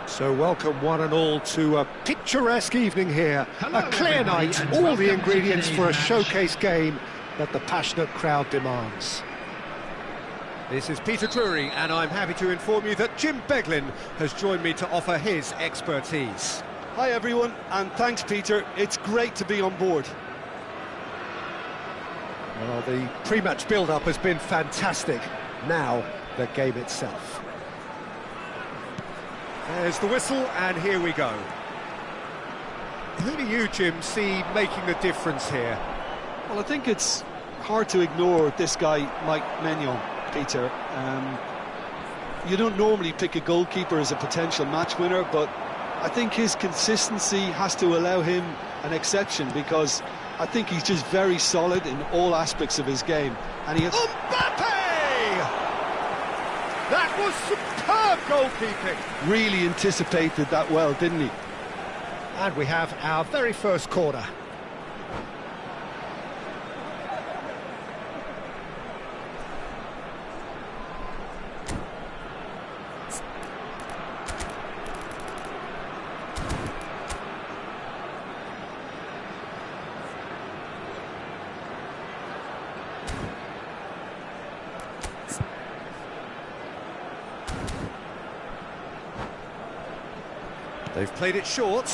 So welcome one and all to a picturesque evening here. A clear night, all the ingredients for a showcase game that the passionate crowd demands. This is Peter Drury, and I'm happy to inform you that Jim Beglin has joined me to offer his expertise. Hi everyone, and thanks Peter, it's great to be on board. Well, the pre-match build-up has been fantastic. Now, the game itself. There's the whistle, and here we go. Who do you, Jim, see making the difference here? Well, I think it's hard to ignore this guy, Mike Maignan, Peter. You don't normally pick a goalkeeper as a potential match winner, but I think his consistency has to allow him an exception, because I think he's just very solid in all aspects of his game. And he has... Mbappe! That was superb goalkeeping. Really anticipated that well, didn't he? And we have our very first corner. They've played it short,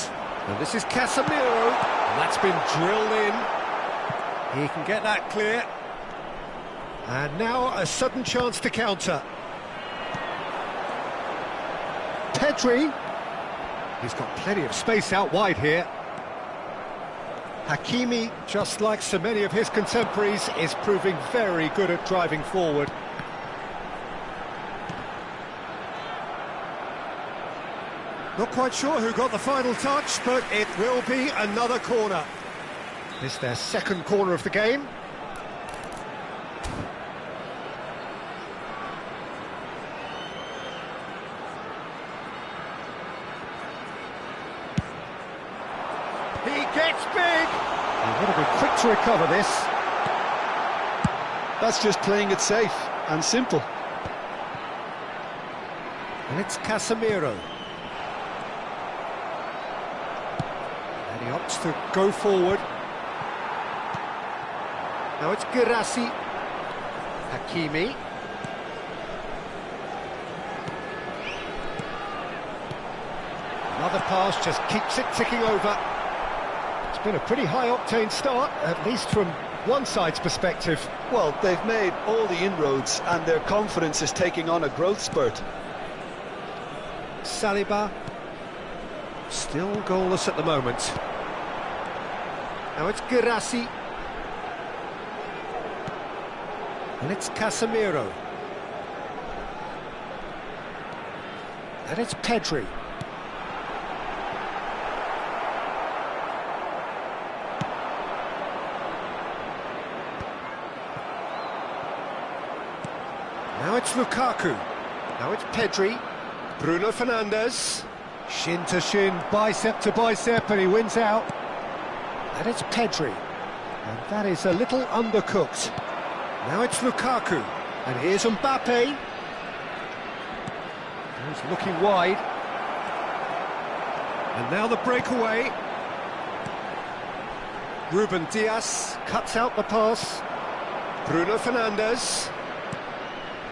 and this is Casemiro, and that's been drilled in. He can get that clear. And now a sudden chance to counter. Pedri. He's got plenty of space out wide here. Hakimi, just like so many of his contemporaries, is proving very good at driving forward. Not quite sure who got the final touch, but it will be another corner. This their second corner of the game. He gets big! They've got to be quick to recover this. That's just playing it safe and simple. And it's Casemiro. He opts to go forward. Now it's Guirassy. Hakimi. Another pass just keeps it ticking over. It's been a pretty high-octane start, at least from one side's perspective. Well, they've made all the inroads and their confidence is taking on a growth spurt. Saliba. Still goalless at the moment. Now it's Guirassy. And it's Casemiro. And it's Pedri. Now it's Lukaku. Now it's Pedri. Bruno Fernandes. Shin to shin, bicep to bicep, and he wins out. And it's Pedri. And that is a little undercooked. Now it's Lukaku. And here's Mbappe. He's looking wide. And now the breakaway. Ruben Dias cuts out the pass. Bruno Fernandes.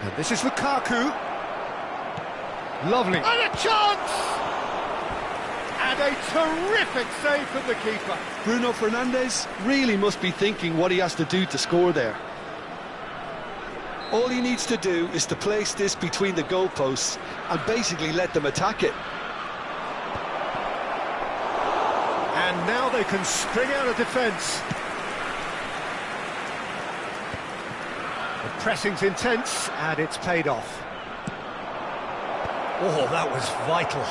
And this is Lukaku. Lovely. And a chance! And a terrific save from the keeper. Bruno Fernandes really must be thinking what he has to do to score there. All he needs to do is to place this between the goalposts and basically let them attack it. And now they can spring out of defence. The pressing's intense, and it's paid off. Oh, that was vital.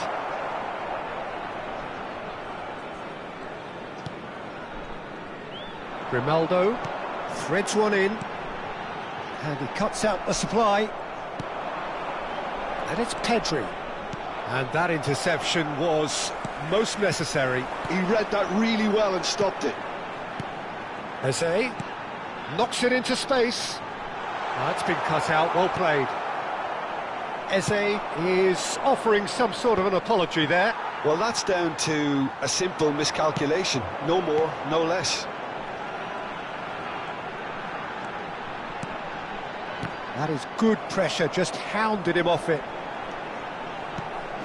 Grimaldo threads one in, and he cuts out the supply. And it's Pedri. And that interception was most necessary. He read that really well and stopped it. Eze knocks it into space. That's been cut out, well played. Eze is offering some sort of an apology there. Well, that's down to a simple miscalculation. No more, no less. That is good pressure, just hounded him off it.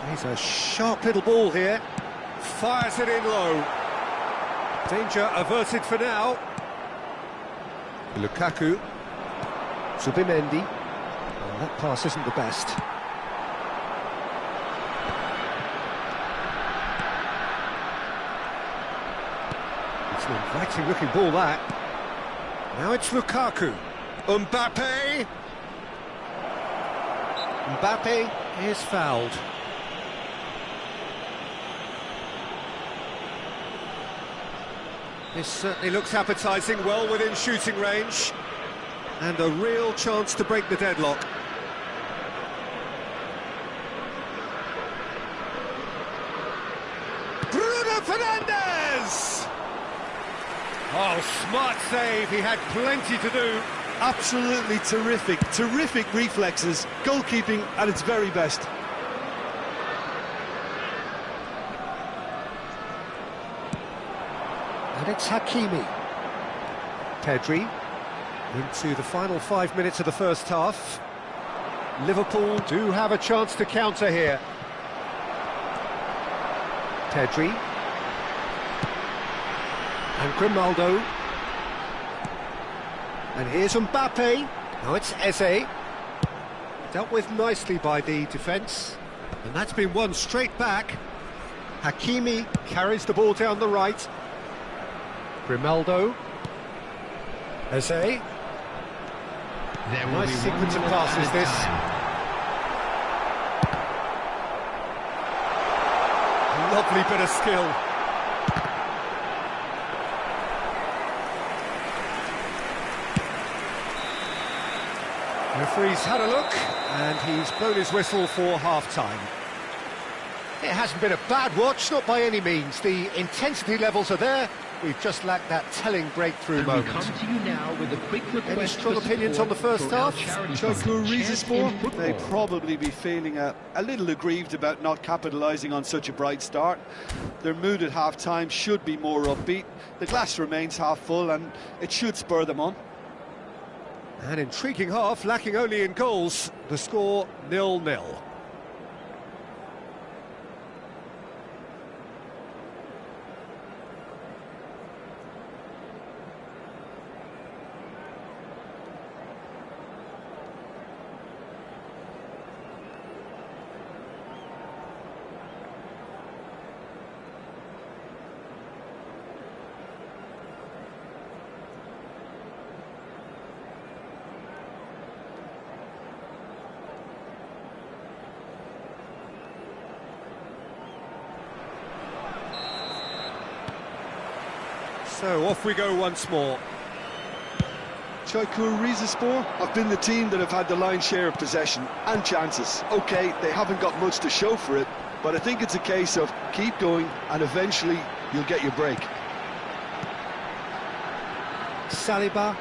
He's a sharp little ball here. Fires it in low. Danger averted for now. Lukaku. Zubimendi. Well, that pass isn't the best. It's an inviting looking ball, that. Now it's Lukaku. Mbappe. Mbappe is fouled. This certainly looks appetising, well within shooting range. And a real chance to break the deadlock. Bruno Fernandes! Oh, smart save, he had plenty to do. Absolutely terrific, terrific reflexes, goalkeeping at its very best. And it's Hakimi. Pedri into the final 5 minutes of the first half. Liverpool do have a chance to counter here. Pedri. And Grimaldo. And here's Mbappe. Now it's Eze. Dealt with nicely by the defence. And that's been won straight back. Hakimi carries the ball down the right. Grimaldo. Eze. Nice sequence of passes, this. Lovely bit of skill. Referee's had a look, and he's blown his whistle for half-time. It hasn't been a bad watch, not by any means. The intensity levels are there. We've just lacked that telling breakthrough moment. We come to you now with a quick request. Any strong opinions on the first half? Joker Rizespor, they probably be feeling a little aggrieved about not capitalising on such a bright start. Their mood at half-time should be more upbeat. The glass remains half full, and it should spur them on. An intriguing half, lacking only in goals. The score 0-0. So off we go once more. Çaykur Rizespor have been the team that have had the lion's share of possession and chances. OK, they haven't got much to show for it, but I think it's a case of keep going and eventually you'll get your break. Saliba,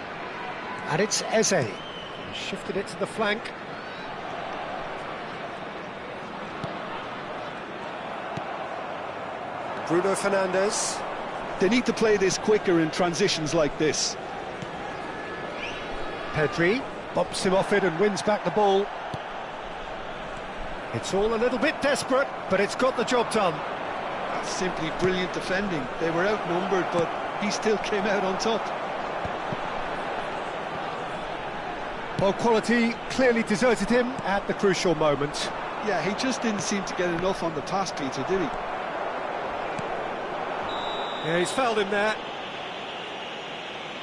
and it's Eze. Shifted it to the flank. Bruno Fernandes. They need to play this quicker in transitions like this. Pedri bumps him off it and wins back the ball. It's all a little bit desperate, but it's got the job done. That's simply brilliant defending. They were outnumbered, but he still came out on top. Well, quality clearly deserted him at the crucial moment. Yeah, he just didn't seem to get enough on the pass, Peter, did he? Yeah, he's fouled him there.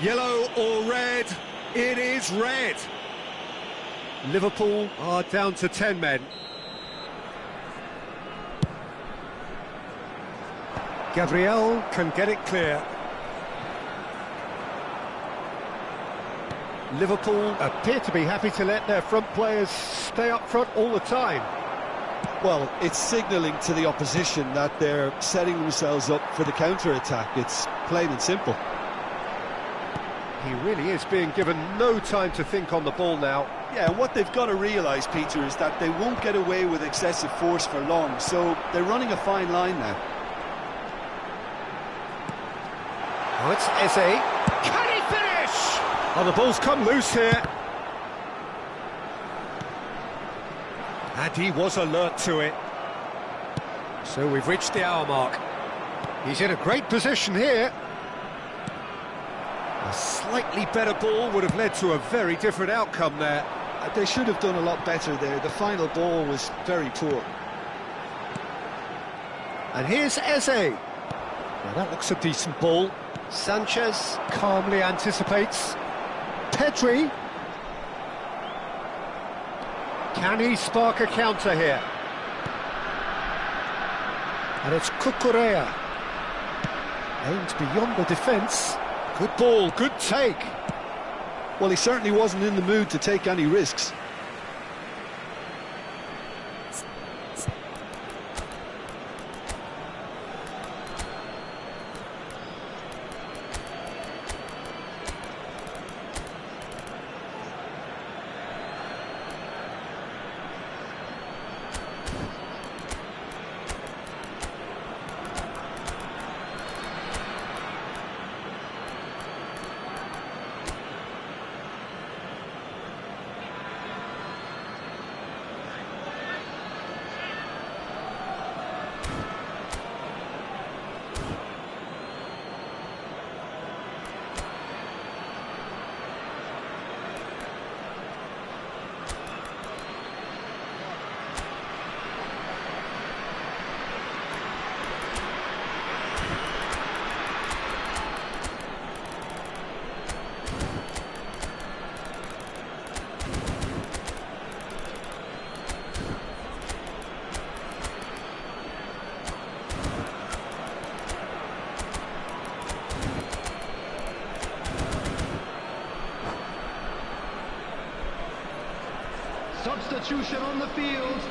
Yellow or red? It is red. Liverpool are down to 10 men. Gabriel can get it clear. Liverpool appear to be happy to let their front players stay up front all the time. Well, it's signalling to the opposition that they're setting themselves up for the counter-attack. It's plain and simple. He really is being given no time to think on the ball now. Yeah, and what they've got to realise, Peter, is that they won't get away with excessive force for long, so they're running a fine line now. Oh, it's Eze. Can he finish? Oh, the ball's come loose here. And he was alert to it. So we've reached the hour mark. He's in a great position here. A slightly better ball would have led to a very different outcome there. They should have done a lot better there. The final ball was very poor. And here's Eze. Now that looks a decent ball. Sanchez calmly anticipates. Pedri. Can he spark a counter here? And it's Cucurella. Aimed beyond the defence. Good ball, good take. Well, he certainly wasn't in the mood to take any risks. Substitution on the field.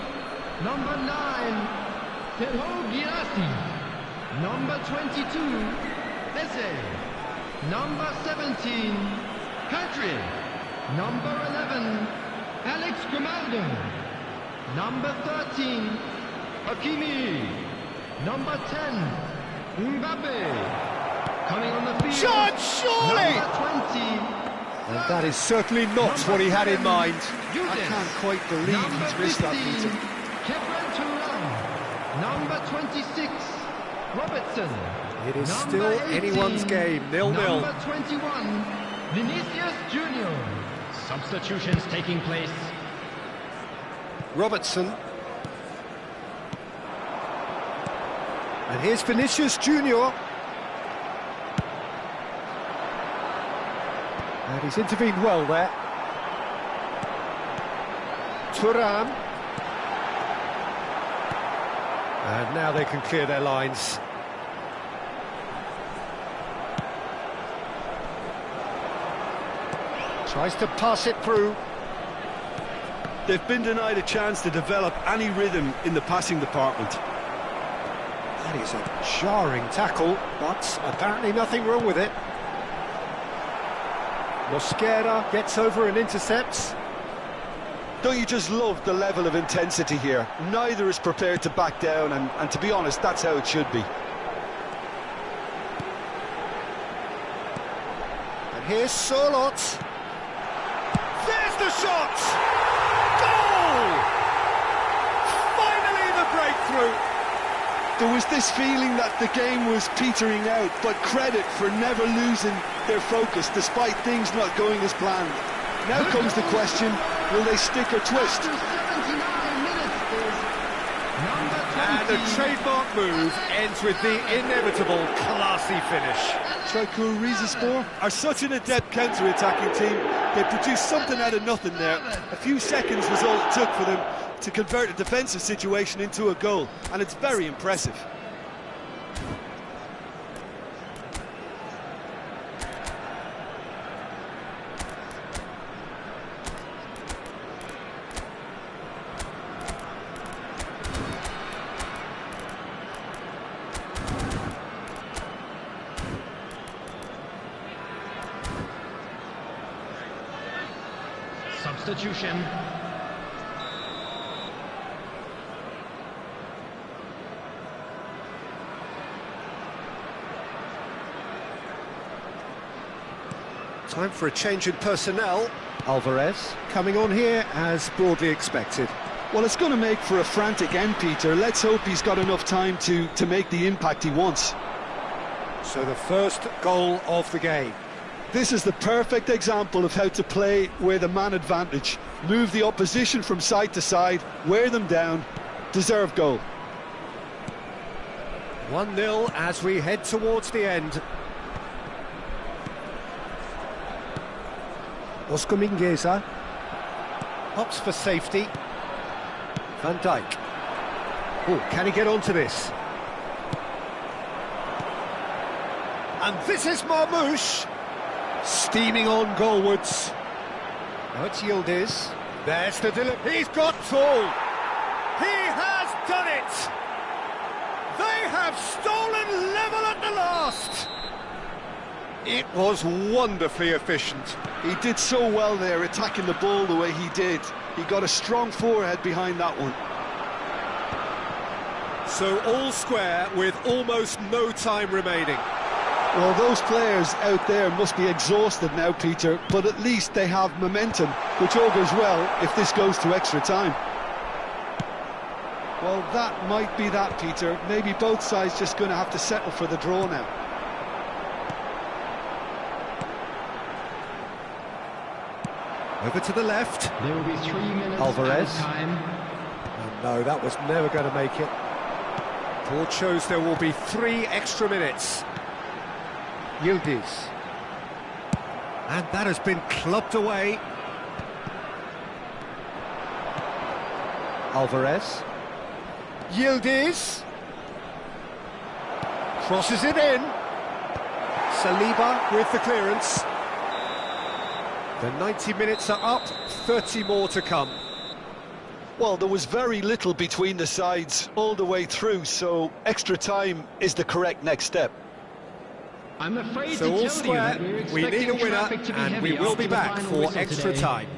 Number 9, Telho Girassi. Number 22, Eze. Number 17, Pedri. Number 11, Alex Grimaldo. Number 13, Hakimi. Number 10, Mbappe. Coming on the field. Shot, surely! Number 20. And that is certainly not what he had in mind. I can't quite believe he's missed that, Peter. Kevin Turan. Number 26, Robertson. It is Number still 18, anyone's game, 0-0. Number 21, Vinicius Junior. Substitutions taking place. Robertson. And here's Vinicius Junior. And he's intervened well there. Thuram. And now they can clear their lines. Tries to pass it through. They've been denied a chance to develop any rhythm in the passing department. That is a jarring tackle, but apparently nothing wrong with it. Mosquera gets over and intercepts. Don't you just love the level of intensity here? Neither is prepared to back down, and to be honest, that's how it should be. And here's Sorloth. There's the shot! Goal! Finally the breakthrough! There was this feeling that the game was petering out, but credit for never losing their focus despite things not going as planned. Now comes the question, will they stick or twist? After 79 minutes is number 20. And the trademark move ends with the inevitable classy finish. Tricol Rizespor are such an adept counter-attacking team. They produced something out of nothing there. A few seconds was all it took for them to convert a defensive situation into a goal, and it's very impressive. Substitution. Time for a change in personnel. Alvarez coming on here as broadly expected. Well, it's going to make for a frantic end, Peter. Let's hope he's got enough time to make the impact he wants. So the first goal of the game. This is the perfect example of how to play with a man advantage. Move the opposition from side to side, wear them down, deserve goal. 1-0 as we head towards the end. Oscar Mingueza opts for safety. Van Dijk. Oh, can he get onto this? And this is Marmoush. Steaming on goalwards. Now it's Yildiz. There's the delivery. He's got tall. He has done it. They have stolen level at the last. It was wonderfully efficient. He did so well there, attacking the ball the way he did. He got a strong forehead behind that one. So all square with almost no time remaining. Well, those players out there must be exhausted now, Peter, but at least they have momentum, which all goes well if this goes to extra time. Well, that might be that, Peter. Maybe both sides just going to have to settle for the draw now. Over to the left. There will be 3 minutes Alvarez. time. Oh, no, that was never going to make it. Board shows there will be 3 extra minutes. Yildiz. And that has been clubbed away. Alvarez. Yildiz. Crosses it in. Saliba with the clearance. The 90 minutes are up, 30 more to come. Well, there was very little between the sides all the way through, so extra time is the correct next step. I'm afraid So to all tell square, you that we're we need a expecting winner, traffic to be and we heavy will be after the back final for whistle extra today. time.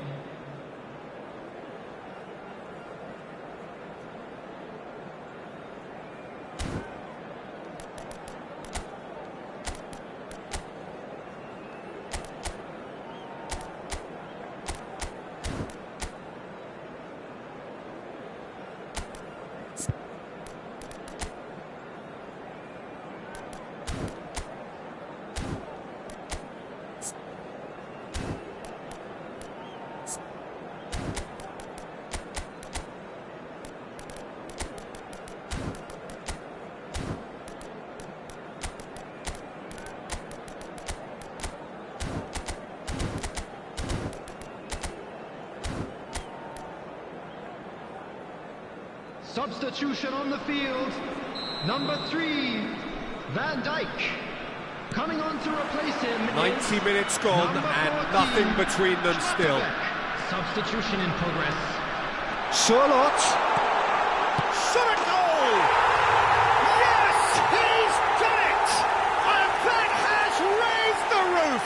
Substitution on the field. Number 3, Van Dijk. Coming on to replace him 90 is minutes gone number and 14, nothing between them still. Substitution in progress. Charlotte. Shot at goal! Yes, he's done it! And that has raised the roof!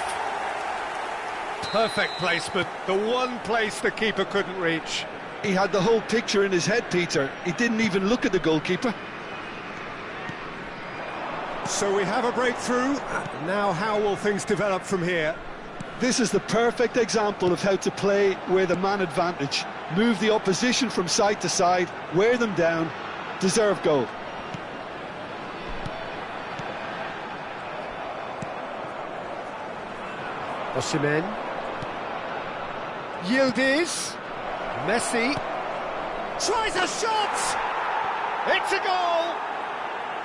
Perfect placement, the one place the keeper couldn't reach. He had the whole picture in his head, Peter. He didn't even look at the goalkeeper. So we have a breakthrough. Now how will things develop from here? This is the perfect example of how to play with a man advantage. Move the opposition from side to side, wear them down, deserve goal. Osimhen. Yildiz. Messi. Tries a shot! It's a goal!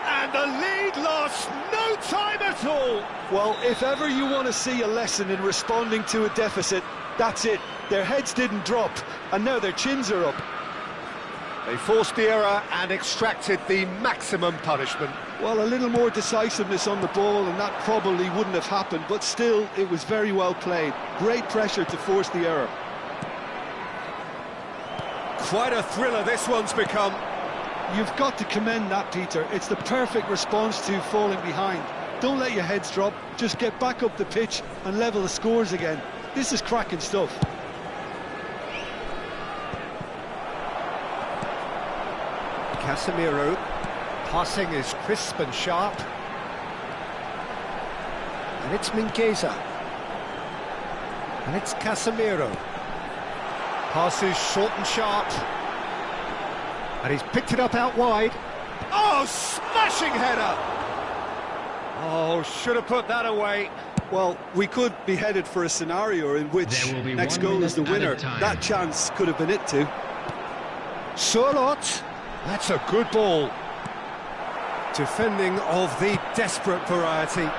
And the lead lost no time at all! Well, if ever you want to see a lesson in responding to a deficit, that's it. Their heads didn't drop, and now their chins are up. They forced the error and extracted the maximum punishment. Well, a little more decisiveness on the ball, and that probably wouldn't have happened, but still, it was very well played. Great pressure to force the error. Quite a thriller this one's become. You've got to commend that, Peter. It's the perfect response to falling behind. Don't let your heads drop, just get back up the pitch and level the scores again. This is cracking stuff. Casemiro. Passing is crisp and sharp. And it's Mingueza. And it's Casemiro. Passes short and sharp. And he's picked it up out wide. Oh, smashing header! Oh, should have put that away. Well, we could be headed for a scenario in which There will be next 1 goal is the minute at a winner. time. That chance could have been it too. Charlotte. That's a good ball. Defending of the desperate variety.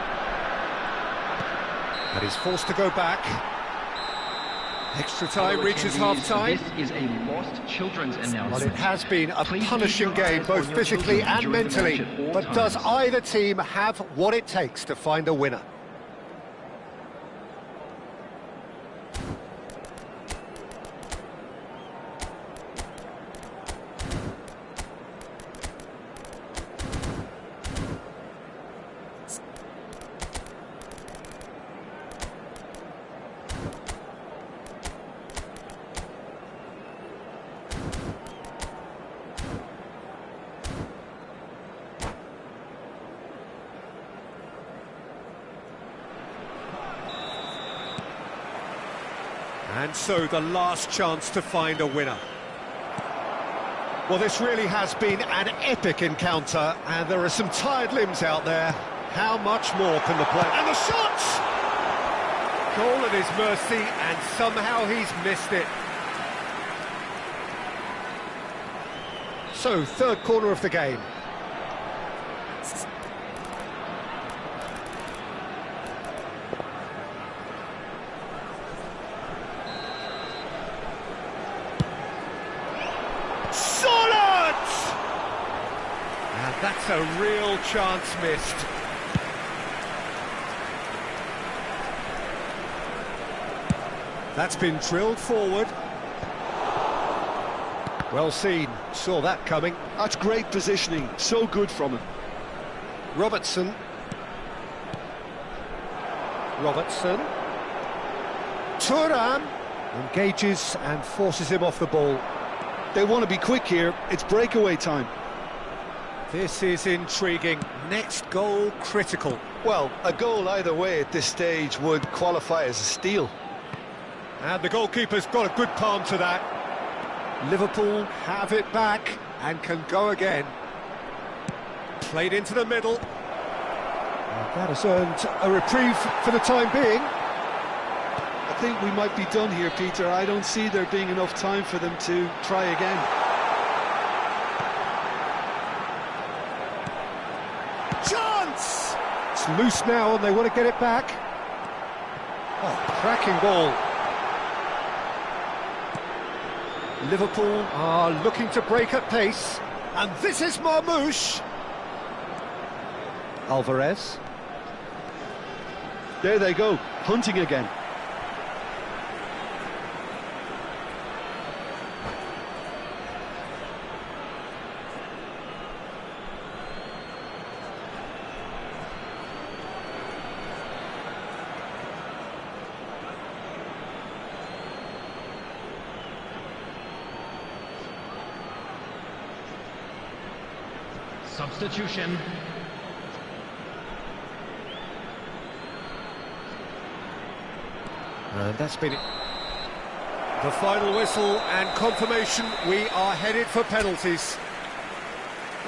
And he's forced to go back. Extra time reaches half-time. This is a lost children's announcement. Well, it has been a Please punishing keep your game, eyes both on your physically children and during the mentally. match at all But does times. either team have what it takes to find a winner? And so the last chance to find a winner. Well, this really has been an epic encounter, and there are some tired limbs out there. How much more can the player... And the shot! Goal at his mercy, and somehow he's missed it. So, third corner of the game. That's a real chance missed. That's been drilled forward. Well seen, saw that coming. That's great positioning, so good from him. Robertson. Thuram engages and forces him off the ball. They want to be quick here, it's breakaway time. This is intriguing. Next goal critical. Well, a goal either way at this stage would qualify as a steal. And the goalkeeper's got a good palm to that. Liverpool have it back and can go again. Played into the middle. And that has earned a reprieve for the time being. I think we might be done here, Peter. I don't see there being enough time for them to try again. Chance! It's loose now and they want to get it back. Oh, cracking ball. Liverpool are looking to break at pace. And this is Marmoush. Alvarez. There they go, hunting again. Substitution. And that's been it. The final whistle and confirmation, we are headed for penalties.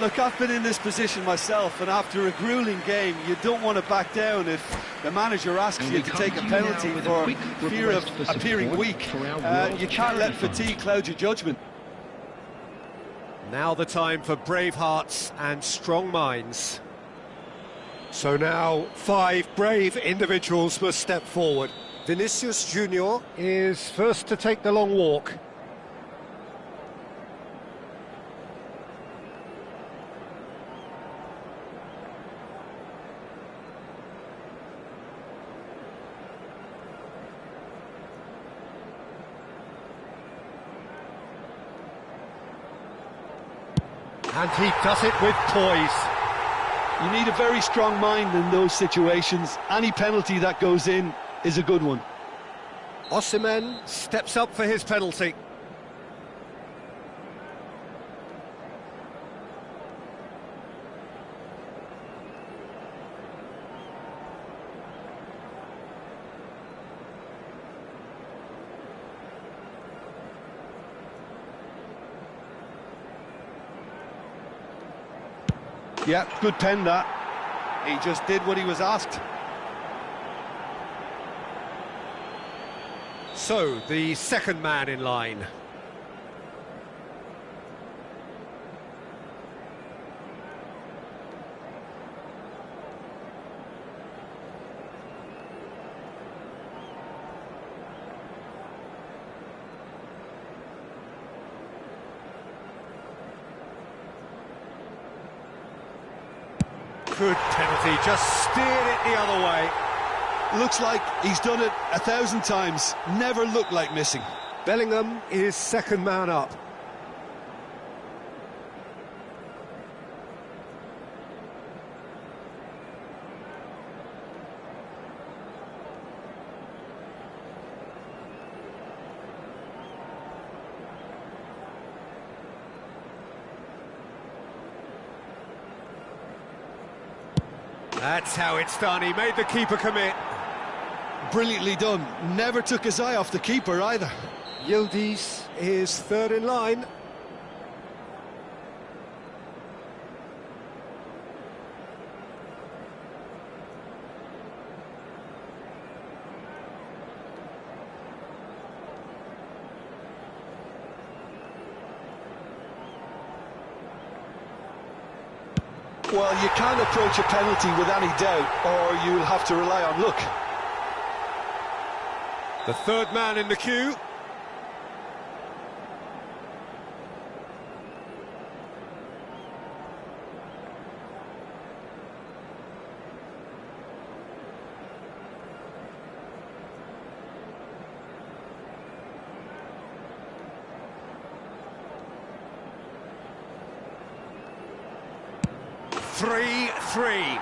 Look, I've been in this position myself, and after a grueling game, you don't want to back down if the manager asks you to take a penalty for fear of appearing weak. You can't let fatigue cloud your judgment. Now the time for brave hearts and strong minds. So now 5 brave individuals must step forward. Vinicius Junior is first to take the long walk. And he does it with poise. You need a very strong mind in those situations. Any penalty that goes in is a good one. Osimhen steps up for his penalty. Yeah, good pen that. He just did what he was asked. So, the second man in line. Good penalty, just steered it the other way. Looks like he's done it 1,000 times. Never looked like missing. Bellingham is second man up. That's how it's done. He made the keeper commit. Brilliantly done. Never took his eye off the keeper either. Yildiz is third in line. Well, you can't approach a penalty with any doubt, or you'll have to rely on luck. The third man in the queue. Three.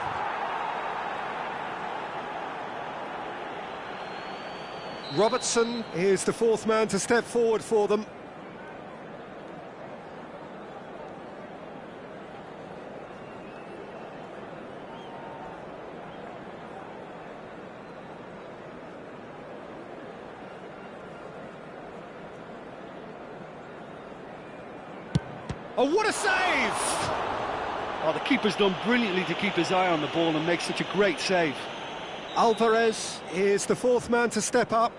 Robertson is the fourth man to step forward for them. Oh, what a save! Oh, the keeper's done brilliantly to keep his eye on the ball and make such a great save. Alvarez is the fourth man to step up.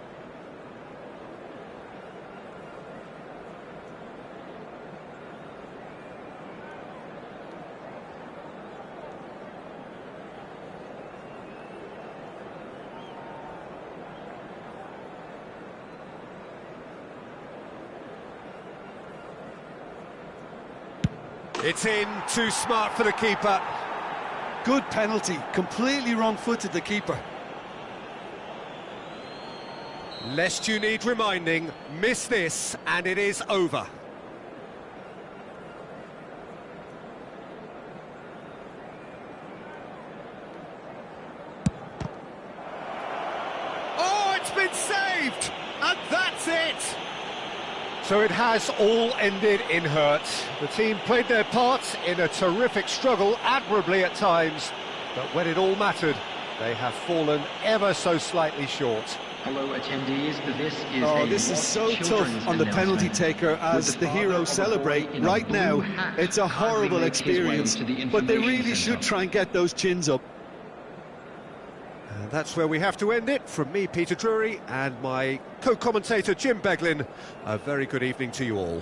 It's in, too smart for the keeper. Good penalty, completely wrong-footed the keeper. Lest you need reminding, miss this and it is over. Oh, it's been saved! And that's it! So it has all ended in hurt. The team played their part in a terrific struggle, admirably at times, but when it all mattered, they have fallen ever so slightly short. Hello attendees, This is so tough on the penalty taker as the heroes celebrate. Right now, it's a horrible experience, but they really should try and get those chins up. And that's where we have to end it. From me, Peter Drury, and my co-commentator, Jim Beglin. A very good evening to you all.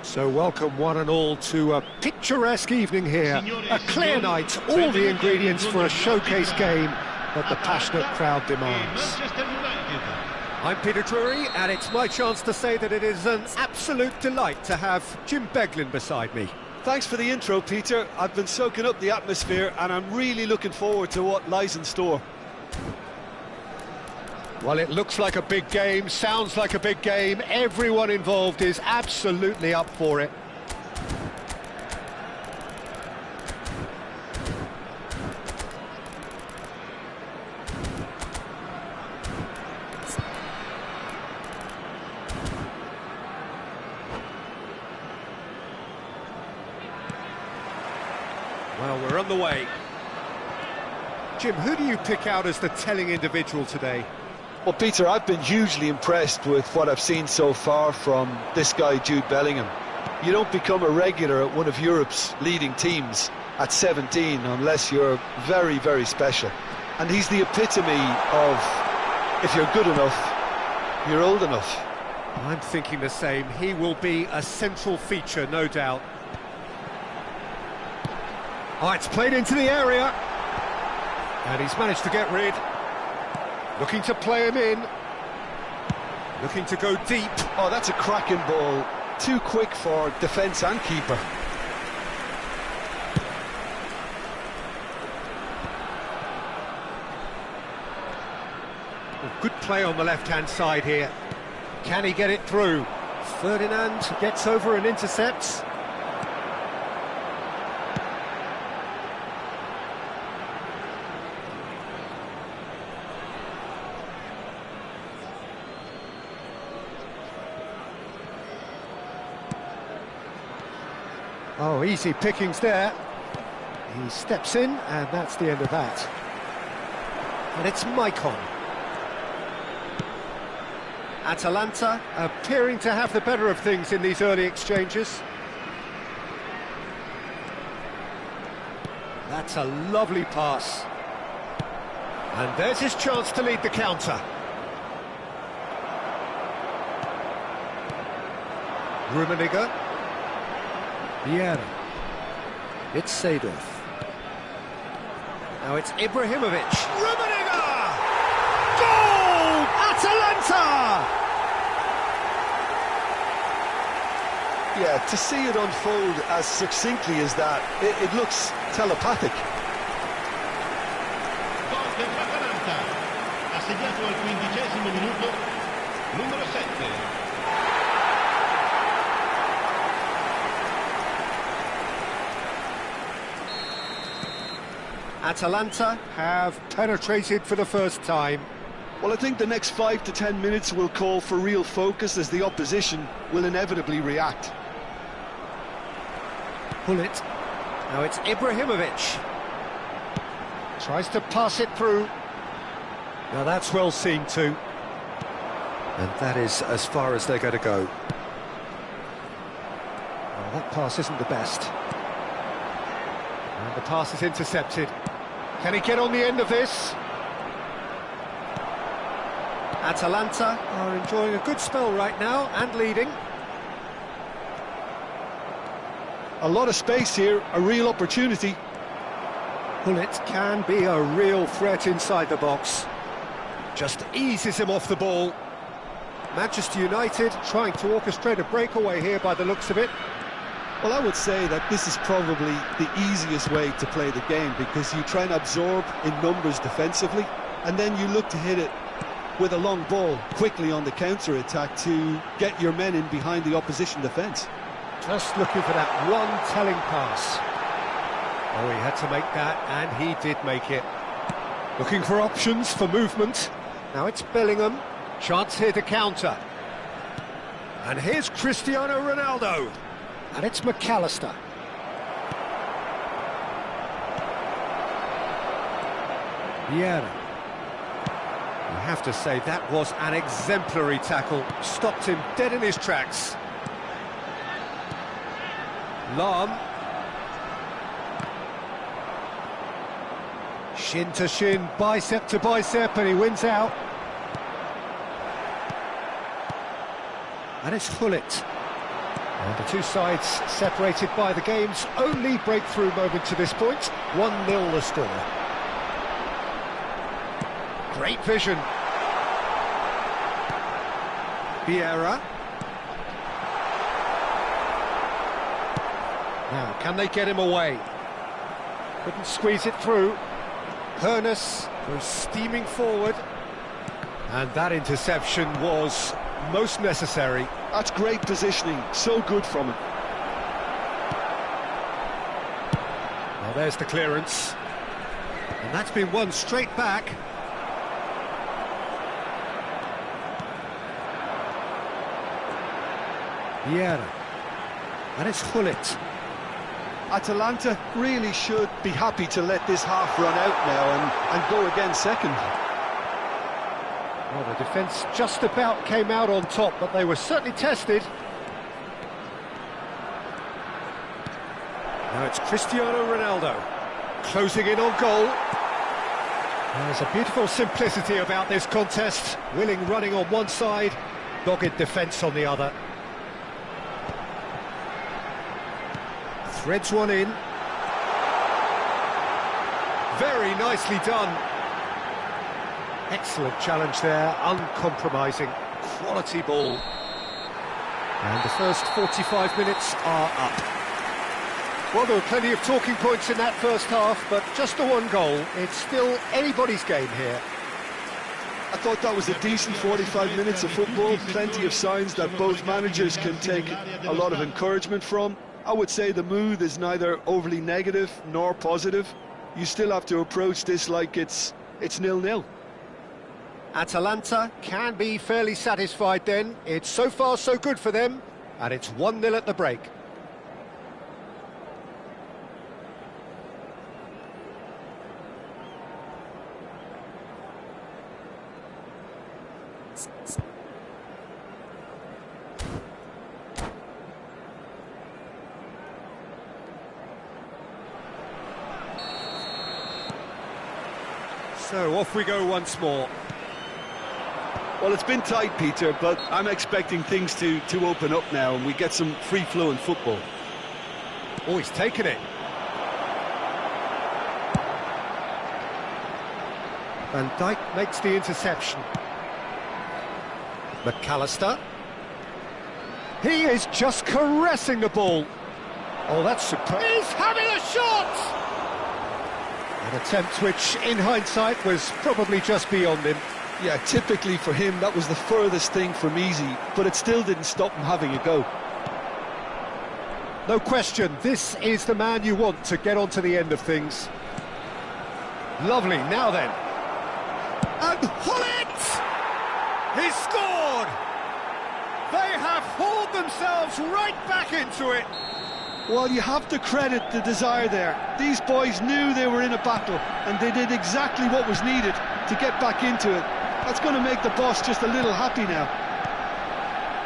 So welcome one and all to a picturesque evening here. A clear night, all the ingredients for a showcase game that the passionate crowd demands. I'm Peter Drury, and it's my chance to say that it is an absolute delight to have Jim Beglin beside me. Thanks for the intro, Peter. I've been soaking up the atmosphere and I'm really looking forward to what lies in store. Well, it looks like a big game, sounds like a big game. Everyone involved is absolutely up for it. Well, we're on the way. Jim, who do you pick out as the telling individual today? Well, Peter, I've been hugely impressed with what I've seen so far from this guy, Jude Bellingham. You don't become a regular at one of Europe's leading teams at 17 unless you're very, very special. And he's the epitome of, if you're good enough, you're old enough. I'm thinking the same. He will be a central feature, no doubt. Oh, it's played into the area. And he's managed to get rid. Looking to play him in. Looking to go deep. Oh, that's a cracking ball. Too quick for defence and keeper. Well, good play on the left-hand side here. Can he get it through? Ferdinand gets over and intercepts. Oh, easy pickings there. He steps in, and that's the end of that. And it's Maicon. Atalanta appearing to have the better of things in these early exchanges. That's a lovely pass. And there's his chance to lead the counter. Rummenigge. Vieira. It's Seedorf. Now it's Ibrahimovic. Rummenigge! Goal! Atalanta! Yeah, to see it unfold as succinctly as that, it looks telepathic. Gol del Atalanta. Ha segnato al 15° minuto, numero 7. Atalanta have penetrated for the first time. Well, I think the next 5 to 10 minutes will call for real focus as the opposition will inevitably react. Pull it. Now it's Ibrahimovic. Tries to pass it through. Now that's well seen too. And that is as far as they're going to go. Well, that pass isn't the best. And the pass is intercepted. Can he get on the end of this? Atalanta are enjoying a good spell right now and leading. A lot of space here, a real opportunity. Gullit can be a real threat inside the box. Just eases him off the ball. Manchester United trying to orchestrate a breakaway here by the looks of it. Well, I would say that this is probably the easiest way to play the game because you try and absorb in numbers defensively and then you look to hit it with a long ball quickly on the counter-attack to get your men in behind the opposition defence. Just looking for that one telling pass. Oh, he had to make that, and he did make it. Looking for options for movement. Now it's Bellingham. Chance here to counter. And here's Cristiano Ronaldo. And it's McAllister. Vieira. You have to say that was an exemplary tackle. Stopped him dead in his tracks. Lahm. Shin to shin, bicep to bicep, and he wins out. And it's Gullit. And the two sides separated by the game's only breakthrough moment to this point. 1-0 the score. Great vision. Vieira. Now, can they get him away? Couldn't squeeze it through. Hoeneß goes steaming forward. And that interception was most necessary. That's great positioning, so good from him. Now there's the clearance. And that's been won straight back. Vieira. And it's Gullit. Atalanta really should be happy to let this half run out now and go again second. Well, the defence just about came out on top, but they were certainly tested. Now it's Cristiano Ronaldo, closing in on goal. There's a beautiful simplicity about this contest. Willing running on one side, dogged defence on the other. Threads one in. Very nicely done. Excellent challenge there, uncompromising, quality ball. And the first 45 minutes are up. Well, there were plenty of talking points in that first half, but just the one goal. It's still anybody's game here. I thought that was a decent 45 minutes of football, plenty of signs that both managers can take a lot of encouragement from. I would say the mood is neither overly negative nor positive. You still have to approach this like it's 0-0. Atalanta can be fairly satisfied then. It's so far so good for them, and it's 1-0 at the break. So off we go once more. Well, it's been tight, Peter, but I'm expecting things to open up now and we get some free-flowing football. Oh, he's taken it. Van Dijk makes the interception. McAllister. He is just caressing the ball. Oh, that's superb. He's having a shot! An attempt which, in hindsight, was probably just beyond him. Yeah, typically for him, that was the furthest thing from easy, but it still didn't stop him having a go. No question, this is the man you want to get on to the end of things. Lovely, now then. And Gullit! He's scored! They have hauled themselves right back into it. Well, you have to credit the desire there. These boys knew they were in a battle, and they did exactly what was needed to get back into it. That's going to make the boss just a little happy now.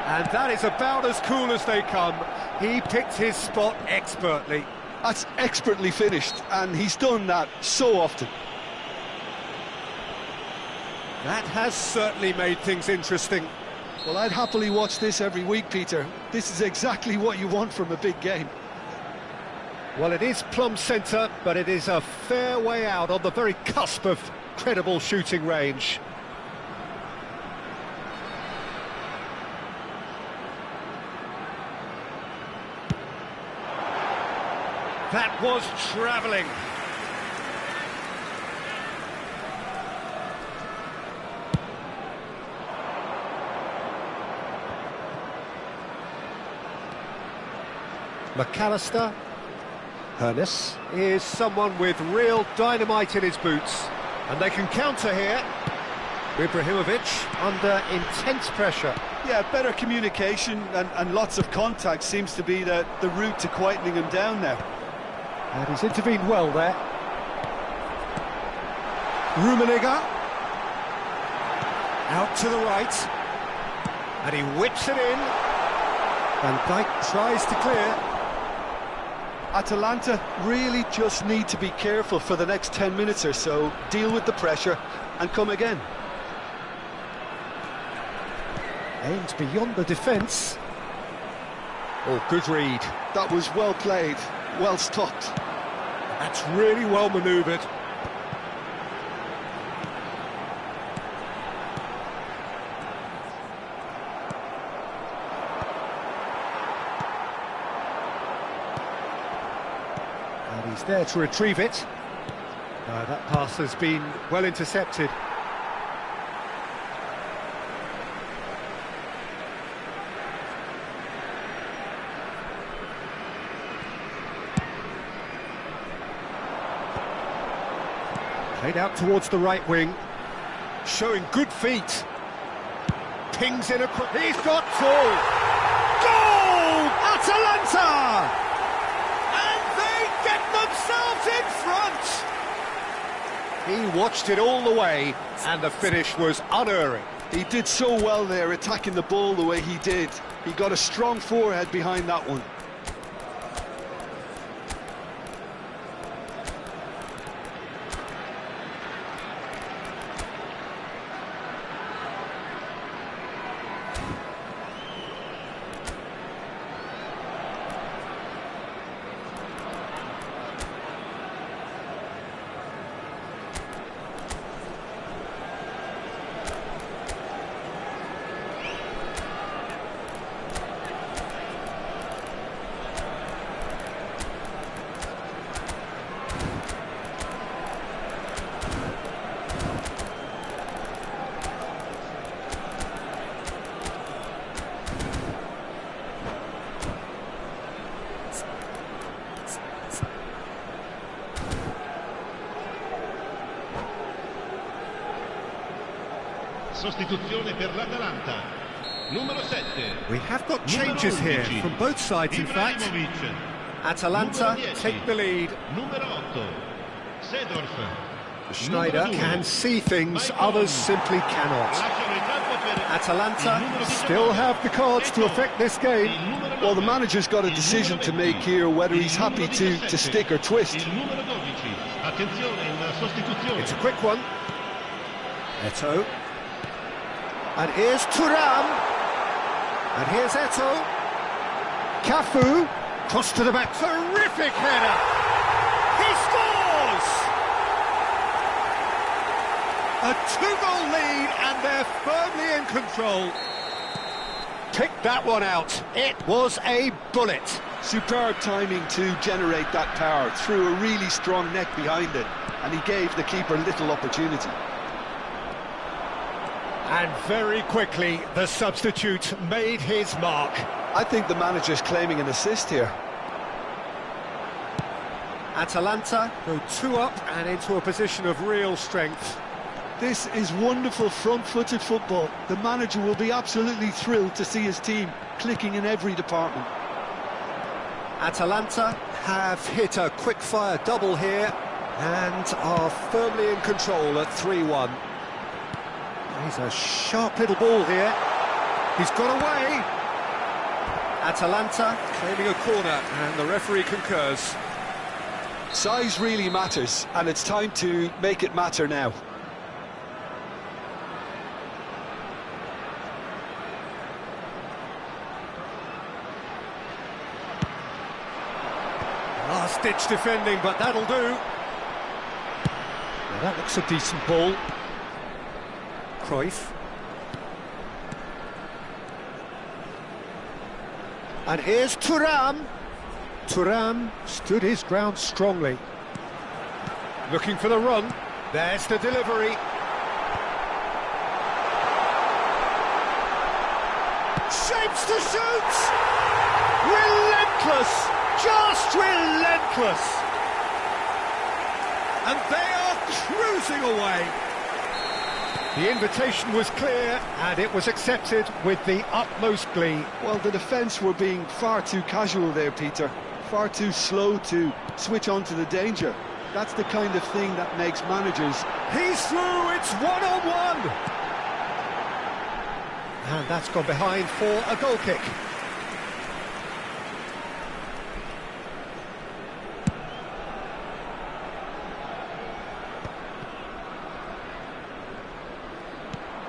And that is about as cool as they come. He picked his spot expertly. That's expertly finished, and he's done that so often. That has certainly made things interesting. Well, I'd happily watch this every week, Peter. This is exactly what you want from a big game. Well, it is plumb centre, but it is a fair way out on the very cusp of credible shooting range. That was travelling. McAllister. Hoeneß is someone with real dynamite in his boots, and they can counter here. Ibrahimovic under intense pressure. Yeah, better communication and lots of contact seems to be the route to quietening him down now. And he's intervened well there. Rummenigge. Out to the right. And he whips it in. Van Dijk tries to clear. Atalanta really just need to be careful for the next 10 minutes or so, deal with the pressure and come again. Aimed beyond the defence. Oh, good read. That was well played, well stopped. That's really well manoeuvred. And he's there to retrieve it. That pass has been well intercepted. Played out towards the right wing, showing good feet. Pings in across. He's got full. Goal! Atalanta! And they get themselves in front. He watched it all the way, and the finish was unerring. He did so well there, attacking the ball the way he did. He got a strong forehead behind that one. Sostituzione per l'Atalanta. Numero 7. We have got changes here from both sides, in fact. Ibrahimovic. Atalanta Numero 10. take the lead. Numero 8. Seedorf. Schneider can see things others simply cannot. Lasciano il campo per Atalanta still have the cards to affect this game. Well, the manager's got a decision to make here, whether he's happy to stick or twist. Il numero 12. Attenzione, una sostituzione. It's a quick one. Eto'o. And here's Thuram. And here's Eto'o. Cafu. Cross to the back. Terrific header. He scores! A two-goal lead, and they're firmly in control. Pick that one out. It was a bullet. Superb timing to generate that power, threw a really strong neck behind it, and he gave the keeper little opportunity. And very quickly, the substitute made his mark. I think the manager's claiming an assist here. Atalanta go 2 up and into a position of real strength. This is wonderful front-footed football. The manager will be absolutely thrilled to see his team clicking in every department. Atalanta have hit a quick-fire double here and are firmly in control at 3-1. He's a sharp little ball here. He's got away. Atalanta claiming a corner, and the referee concurs. Size really matters, and it's time to make it matter now. Last-ditch defending, but that'll do. Now that looks a decent ball. Cruyff. And here's Thuram. Thuram stood his ground strongly. Looking for the run. There's the delivery. Shapes to shoot! Relentless! Just relentless! And they are cruising away. The invitation was clear, and it was accepted with the utmost glee. Well, the defence were being far too casual there, Peter. Far too slow to switch on to the danger. That's the kind of thing that makes managers... He's through, it's one-on-one! And that's gone behind for a goal kick.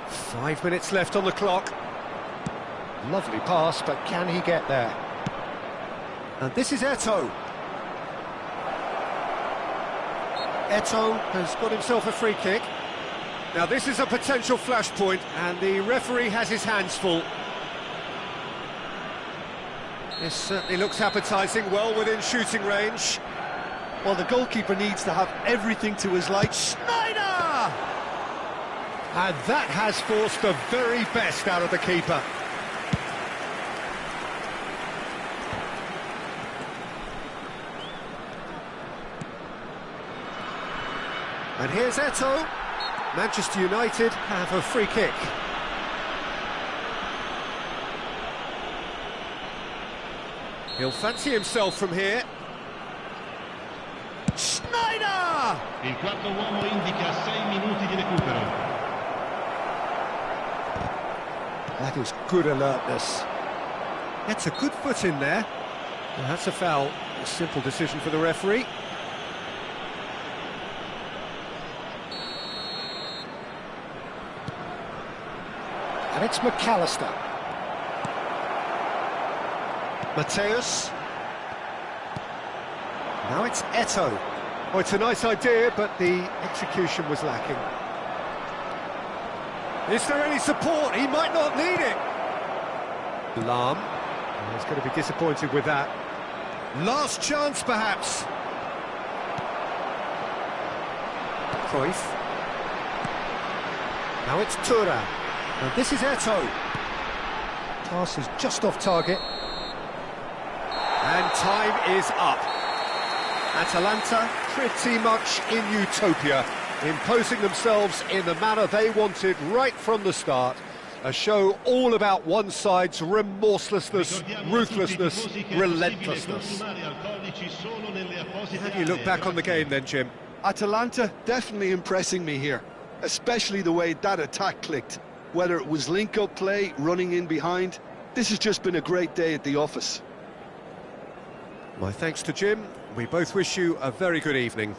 Five minutes left on the clock. Lovely pass, but can he get there? And this is Eto'o. Eto'o has got himself a free kick. Now this is a potential flashpoint, and the referee has his hands full. This certainly looks appetising, well within shooting range. Well, the goalkeeper needs to have everything to his liking. Schneider! And that has forced the very best out of the keeper. And here's Eto'o. Manchester United have a free kick. He'll fancy himself from here. Schneider! Il quarto uomo indica 6 minuti di recupero. That is good alertness. That's a good foot in there. Well, that's a foul. A simple decision for the referee. And it's McAllister. Mateus. Now it's Eto'o. Oh, it's a nice idea, but the execution was lacking. Is there any support? He might not need it. Lahm. Oh, he's going to be disappointed with that. Last chance, perhaps. Cruyff. Now it's Thuram. And this is Eto'o. Pass is just off target. And time is up. Atalanta pretty much in utopia, imposing themselves in the manner they wanted right from the start. A show all about one side's remorselessness, ruthlessness, relentlessness. How do you look back on the game then, Jim? Atalanta definitely impressing me here, especially the way that attack clicked. Whether it was link-up play, running in behind, this has just been a great day at the office. My thanks to Jim. We both wish you a very good evening.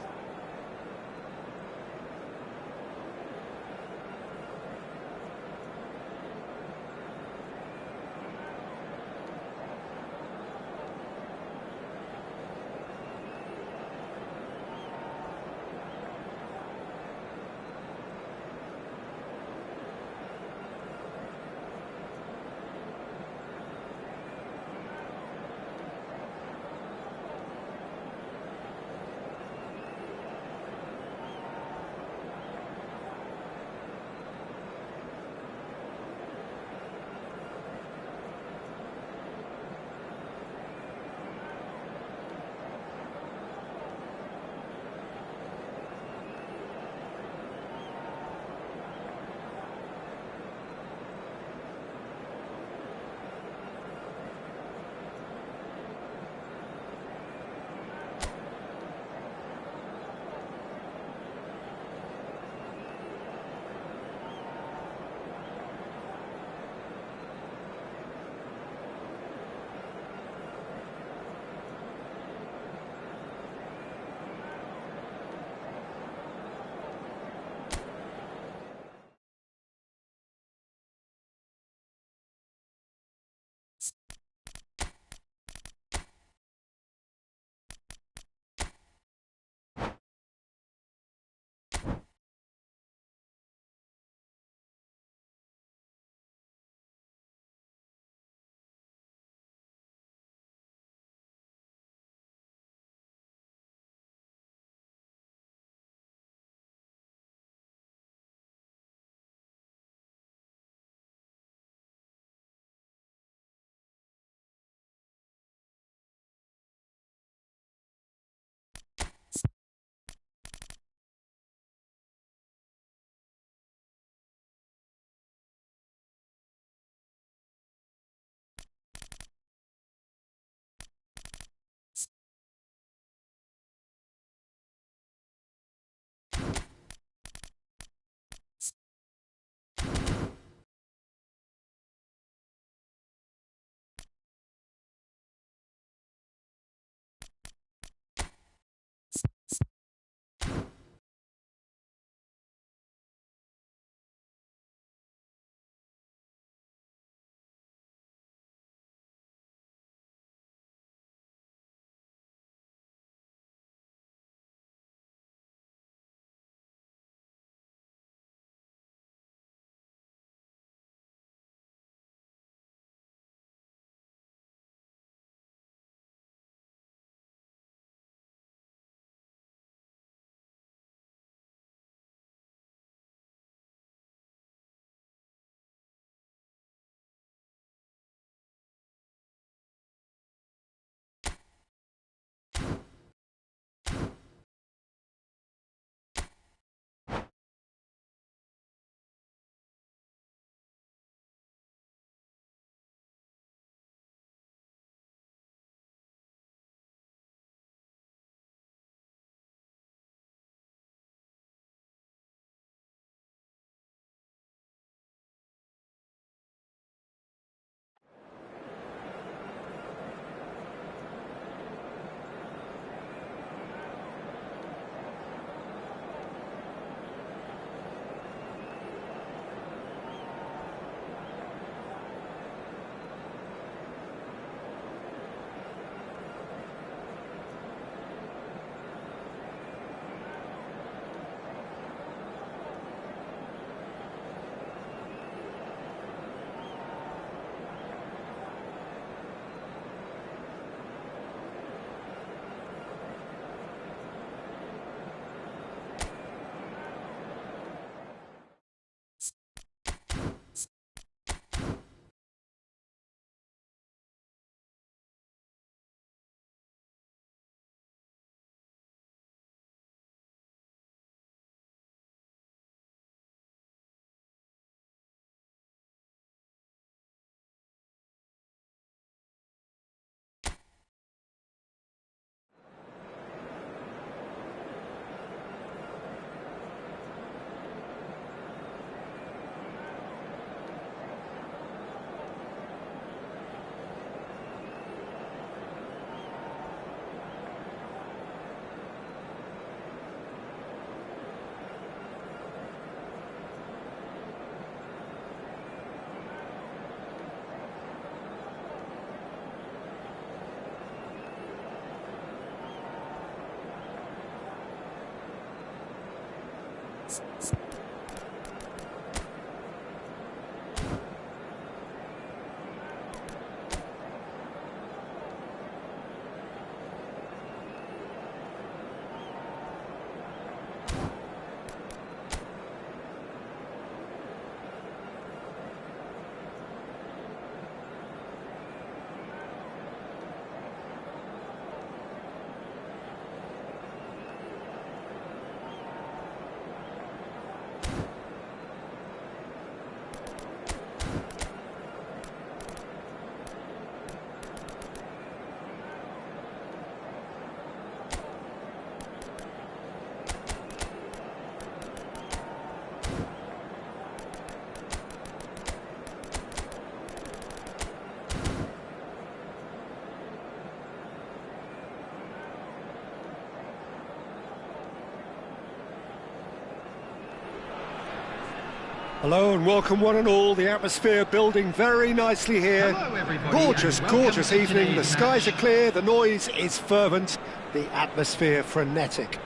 Hello and welcome one and all. The atmosphere building very nicely here. Hello, everybody, Gorgeous, and welcome gorgeous to evening. The today's skies are match. clear, the noise is fervent, the atmosphere frenetic.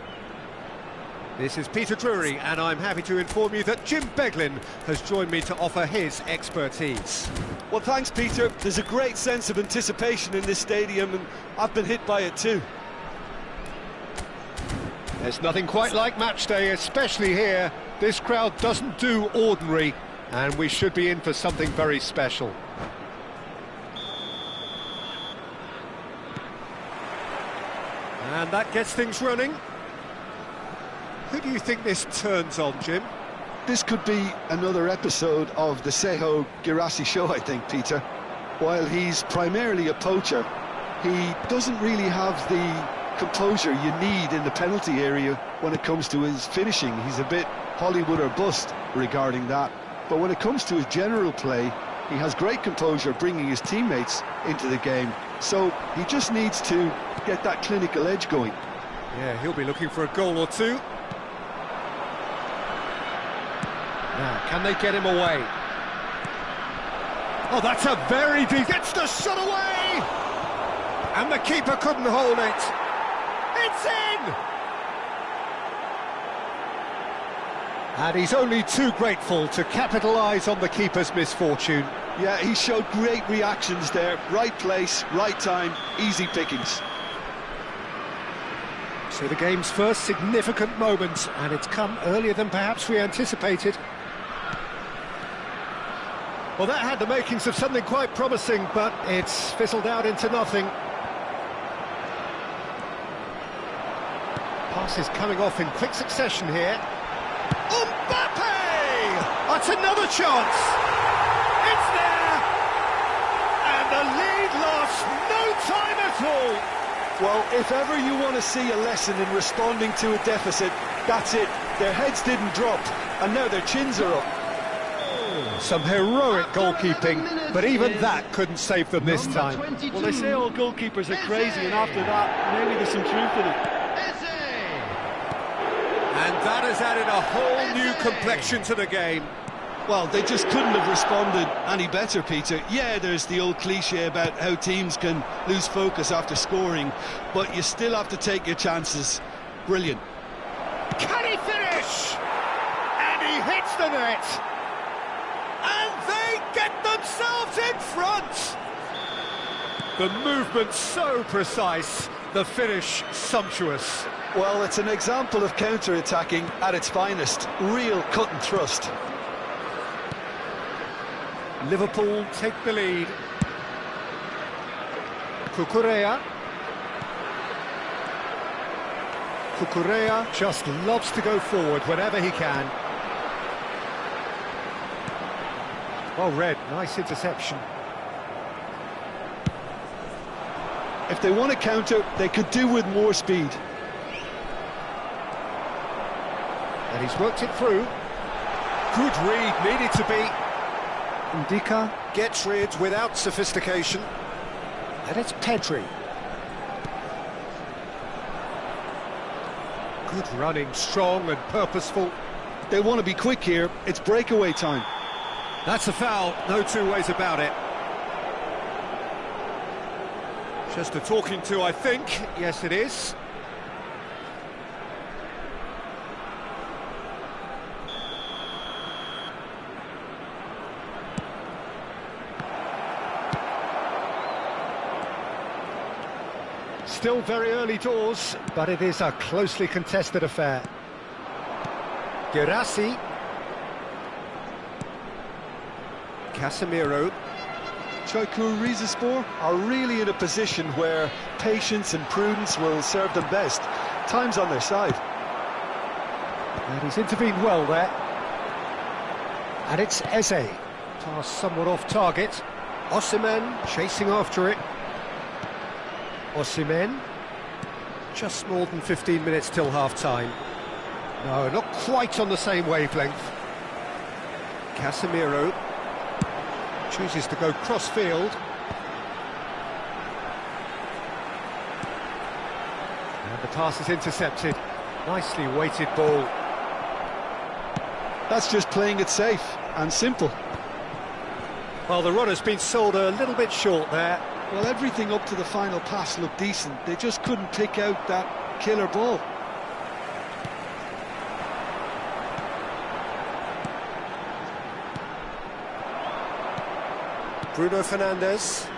This is Peter Drury, and I'm happy to inform you that Jim Beglin has joined me to offer his expertise. Well, thanks, Peter. There's a great sense of anticipation in this stadium, and I've been hit by it too. There's nothing quite like match day, especially here. This crowd doesn't do ordinary, and we should be in for something very special. And that gets things running. Who do you think this turns on, Jim? This could be another episode of the Sejo Girassi show, I think, Peter. While he's primarily a poacher, he doesn't really have the composure you need in the penalty area when it comes to his finishing. He's a bit Hollywood or bust regarding that. But when it comes to his general play, he has great composure bringing his teammates into the game. So he just needs to get that clinical edge going. Yeah, he'll be looking for a goal or two. Now, can they get him away? Oh, that's a very deep... Gets the shot away! And the keeper couldn't hold it. It's in! And he's only too grateful to capitalise on the keeper's misfortune. Yeah, he showed great reactions there. Right place, right time, easy pickings. So the game's first significant moment, and it's come earlier than perhaps we anticipated. Well, that had the makings of something quite promising, but it's fizzled out into nothing. Passes coming off in quick succession here. Mbappe! That's another chance! It's there! And the lead lost no time at all! Well, if ever you want to see a lesson in responding to a deficit, that's it. Their heads didn't drop, and now their chins are up. Some heroic goalkeeping, but even that couldn't save them this time. Well, they say all goalkeepers are crazy, and after that, maybe there's some truth in it. And that has added a whole new complexion to the game. Well, they just couldn't have responded any better, Peter. Yeah, there's the old cliche about how teams can lose focus after scoring, but you still have to take your chances. Brilliant. Can he finish? And he hits the net. And they get themselves in front. The movement so precise, the finish sumptuous. Well, it's an example of counter-attacking at its finest. Real cut and thrust. Liverpool take the lead. Cucurella. Cucurella just loves to go forward whenever he can. Well read, nice interception. If they want to counter, they could do with more speed. And he's worked it through. Good read, needed to be. Ndika gets rid without sophistication. And it's Pedri. Good running, strong and purposeful. They want to be quick here. It's breakaway time. That's a foul, no two ways about it. Just a talking to, I think. Yes, it is. still very early doors, but it is a closely contested affair. Guirassy. Casemiro. Çaykur Rizespor are really in a position where patience and prudence will serve them best. Time's on their side. And he's intervened well there. And it's Eze. Pass somewhat off target. Osimhen chasing after it. Osimhen. Just more than 15 minutes till half-time. No, not quite on the same wavelength. Casemiro chooses to go cross-field. And the pass is intercepted. Nicely weighted ball. That's just playing it safe and simple. Well, the runner's been sold a little bit short there. Well, everything up to the final pass looked decent. They just couldn't pick out that killer ball. Bruno Fernandes.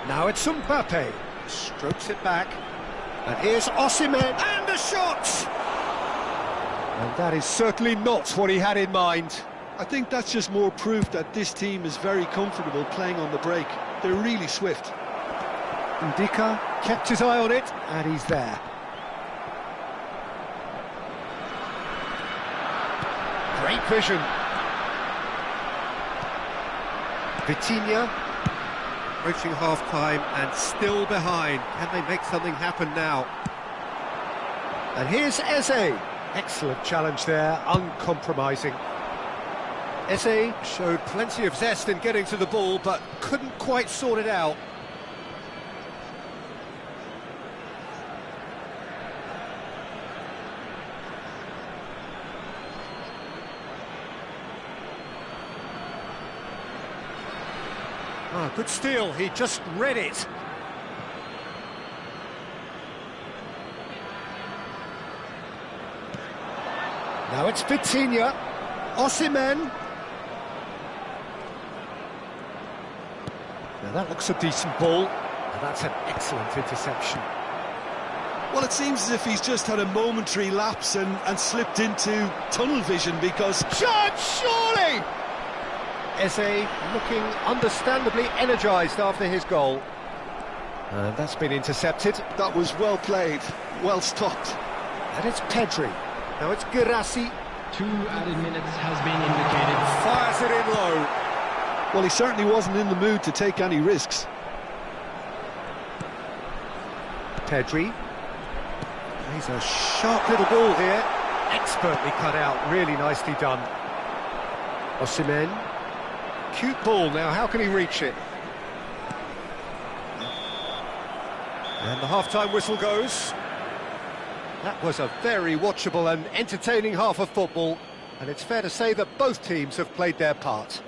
Now it's Mbappe. Strokes it back. And here's Osimhen. And a shot! And that is certainly not what he had in mind. I think that's just more proof that this team is very comfortable playing on the break. They're really swift. Ndika kept his eye on it, and he's there. Great vision. Vitinha approaching half-time and still behind. Can they make something happen now? And here's Eze. Excellent challenge there, uncompromising. Eze showed plenty of zest in getting to the ball, but couldn't quite sort it out. Ah, good steal, he just read it. Now it's Vitinha. Osimhen. Now that looks a decent ball, and that's an excellent interception. Well, it seems as if he's just had a momentary lapse and slipped into tunnel vision because... Shot, surely! Eze looking understandably energised after his goal. And that's been intercepted. That was well played, well stopped. And it's Pedri. Now it's Guirassy. 2 added minutes has been indicated. Fires it in low. Well, he certainly wasn't in the mood to take any risks. Pedri. He's a sharp little ball here. Expertly cut out, really nicely done. Osimhen. Cute ball now, how can he reach it? And the half-time whistle goes. That was a very watchable and entertaining half of football, and it's fair to say that both teams have played their part.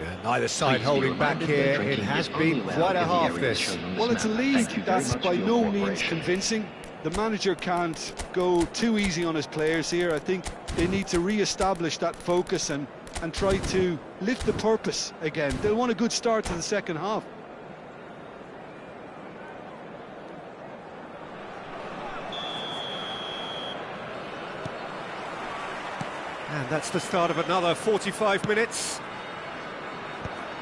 Yeah, neither side holding back here. It has been quite a half, this. Well, it's a lead that's by no means convincing. The manager can't go too easy on his players here. I think they need to re-establish that focus and try to lift the purpose again. They'll want a good start to the second half. And that's the start of another 45 minutes.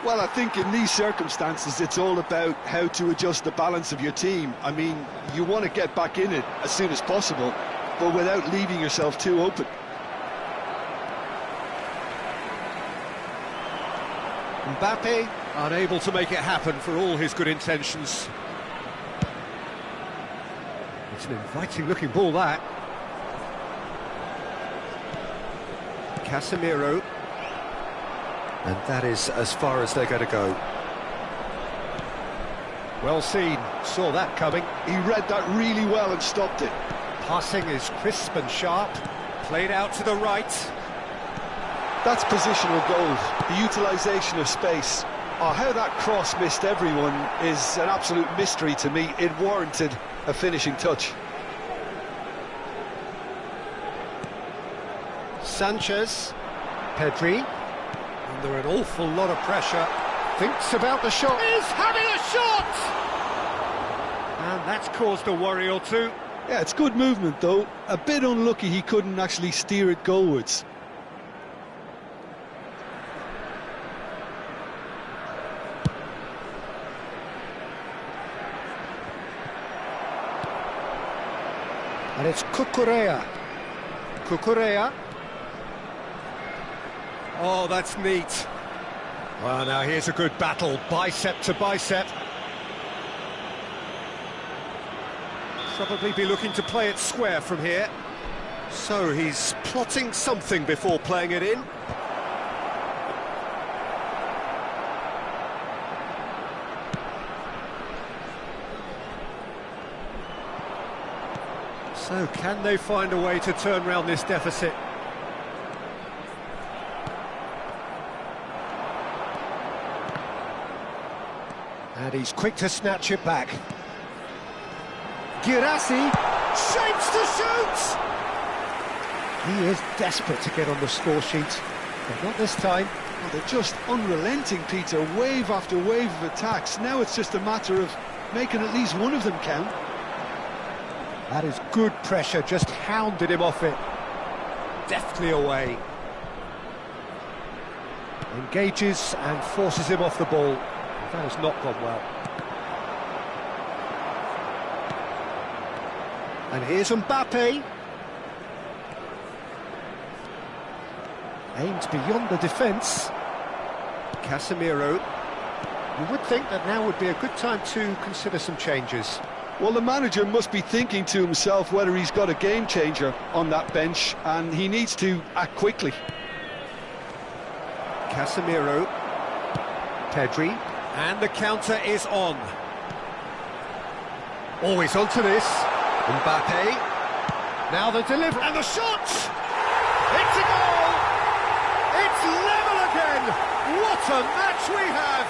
Well, I think in these circumstances, it's all about how to adjust the balance of your team. I mean, you want to get back in it as soon as possible, but without leaving yourself too open. Mbappe unable to make it happen for all his good intentions. It's an inviting looking ball, that. Casemiro. And that is as far as they're going to go. Well seen, saw that coming. He read that really well and stopped it. Passing is crisp and sharp, played out to the right. That's positional goals, the utilisation of space. Oh, how that cross missed everyone is an absolute mystery to me. It warranted a finishing touch. Sanchez. Pedri. Under an awful lot of pressure. Thinks about the shot. He's having a shot! And that's caused a worry or two. Yeah, it's good movement though. A bit unlucky he couldn't actually steer it goalwards. And it's Cucurella. Cucurella. Oh, that's neat. Well, now here's a good battle, bicep to bicep. Probably be looking to play it square from here. So he's plotting something before playing it in. So can they find a way to turn round this deficit? And he's quick to snatch it back. Guirassy shapes to shoot! He is desperate to get on the score sheet, but not this time. Oh, they're just unrelenting, Peter, wave after wave of attacks. Now it's just a matter of making at least one of them count. That is good pressure, just hounded him off it. Deftly away. Engages and forces him off the ball. That has not gone well. And here's Mbappe. Aims beyond the defence. Casemiro. You would think that now would be a good time to consider some changes. Well, the manager must be thinking to himself whether he's got a game changer on that bench, and he needs to act quickly. Casemiro. Pedri. And the counter is on. Always onto this. Mbappe. Now the delivery. And the shot! It's a goal! It's level again! What a match we have!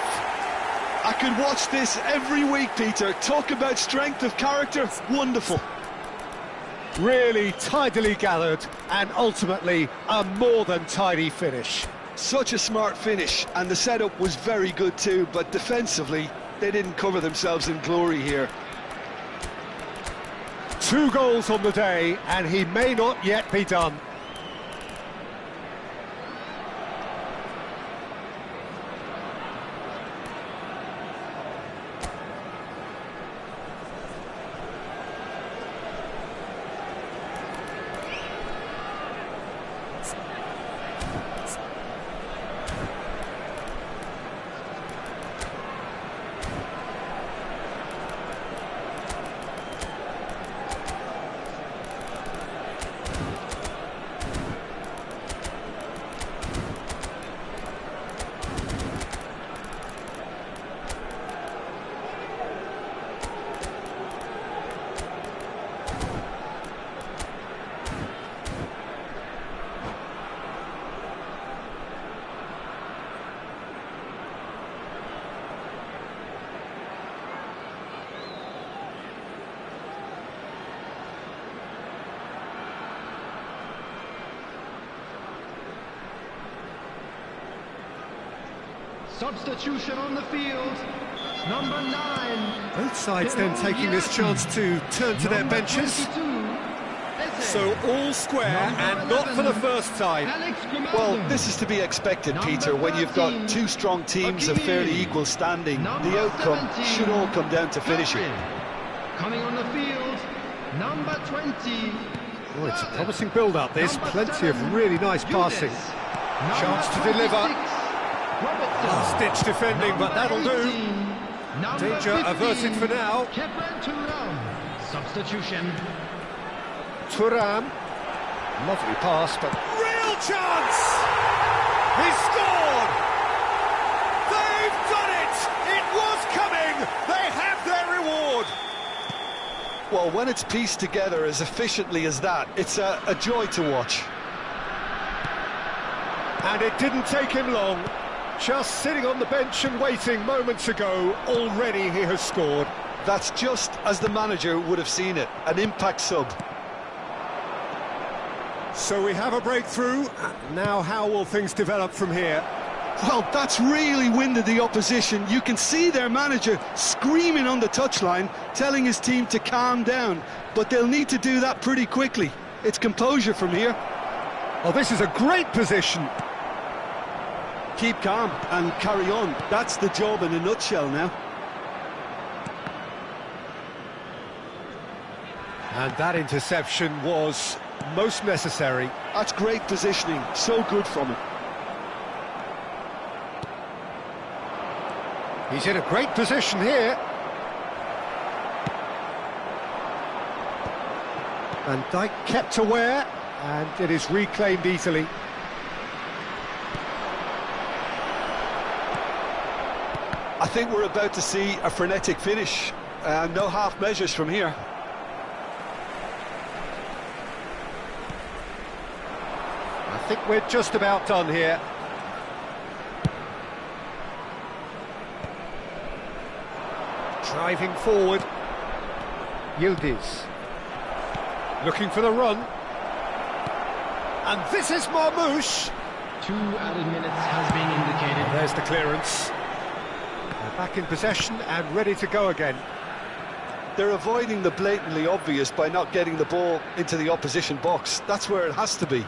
I could watch this every week, Peter. Talk about strength of character. Wonderful. Really tidily gathered, and ultimately a more than tidy finish. Such a smart finish, and the setup was very good too, but defensively, they didn't cover themselves in glory here. 2 goals on the day, and he may not yet be done. Substitution on the field, number 9. Both sides then taking this chance to turn to their benches. So all square and not for the first time. Well, this is to be expected, Peter, when you've got 2 strong teams of fairly equal standing. The outcome should all come down to finishing. Coming on the field, number 20. Oh, it's a promising build-up, this. Plenty of really nice passing. Chance to deliver. Last-ditch defending, but that'll do. Danger averted for now. Substitution. Thuram. Lovely pass, but real chance! He scored! They've done it! It was coming! They have their reward! Well, when it's pieced together as efficiently as that, it's a joy to watch. And it didn't take him long. Just sitting on the bench and waiting moments ago, already he has scored. That's just as the manager would have seen it, an impact sub. So we have a breakthrough. Now how will things develop from here? Well, that's really winded the opposition. You can see their manager screaming on the touchline, telling his team to calm down. But they'll need to do that pretty quickly. It's composure from here. Oh, this is a great position. Keep calm and carry on. That's the job in a nutshell now. And that interception was most necessary. That's great positioning. So good from him. He's in a great position here. Van Dijk kept aware, and it is reclaimed easily. I think we're about to see a frenetic finish. No half measures from here. I think we're just about done here. Driving forward. Yildiz. Looking for the run. And this is Marmoush. 2 added minutes has been indicated. There's the clearance. They're back in possession and ready to go again. They're avoiding the blatantly obvious by not getting the ball into the opposition box. That's where it has to be.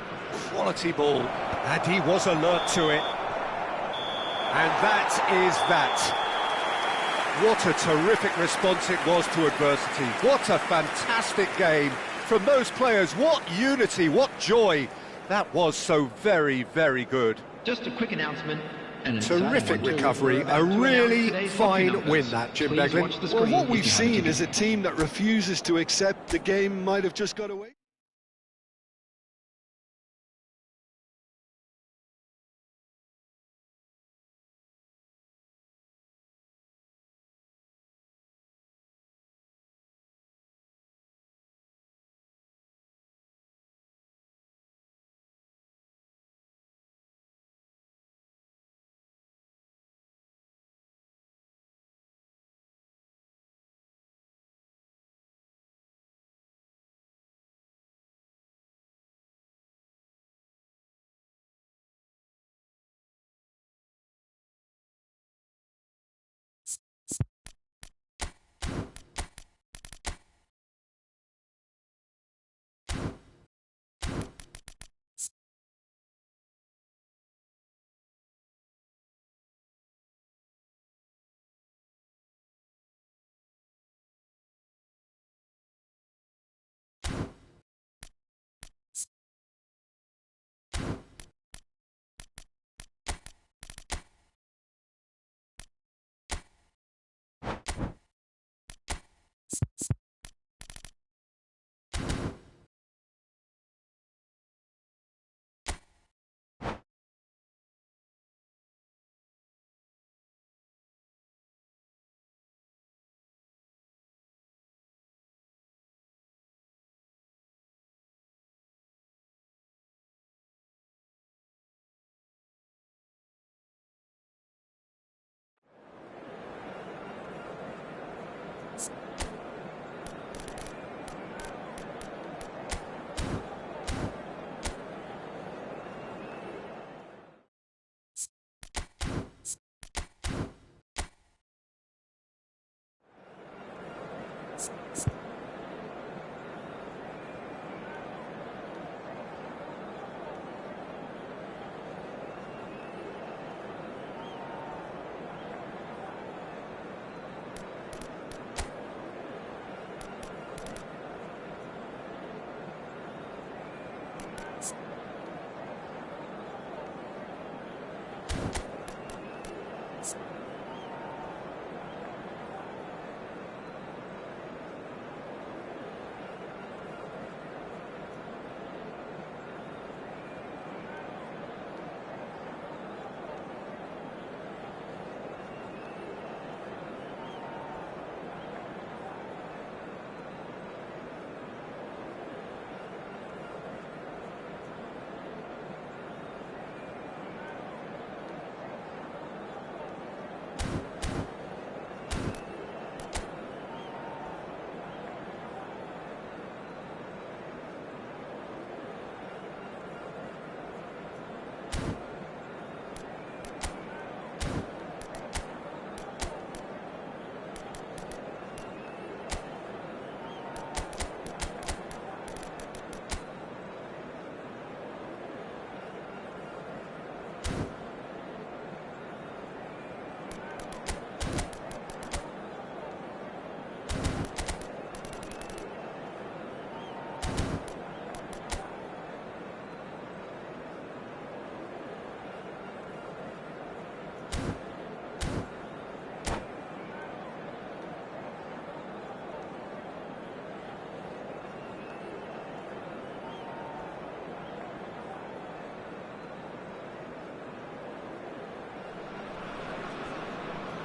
Quality ball. And he was alert to it. And that is that. What a terrific response it was to adversity. What a fantastic game from those players. What unity, what joy. That was so very, very good. Just a quick announcement. Terrific recovery, a really fine win that, Jim Beglin. Well, what we've seen is a team that refuses to accept the game might have just got away.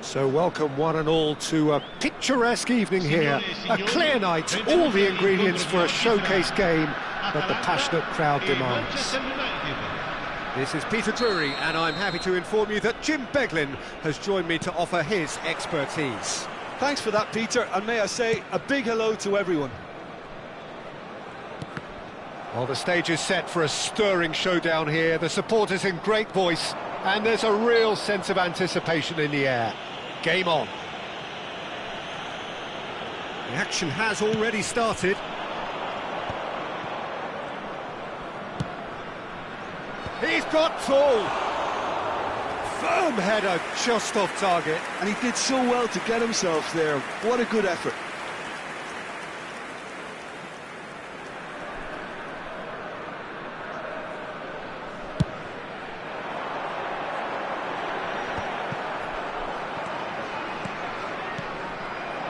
So welcome one and all to a picturesque evening here. A clear night, all the ingredients for a showcase game that the passionate crowd demands. This is Peter Drury, and I'm happy to inform you that Jim Beglin has joined me to offer his expertise. Thanks for that, Peter, and may I say a big hello to everyone. Well, the stage is set for a stirring showdown here. The supporters in great voice, and there's a real sense of anticipation in the air. Game on. The action has already started. He's got tall. Firm header, just off target. And he did so well to get himself there. What a good effort.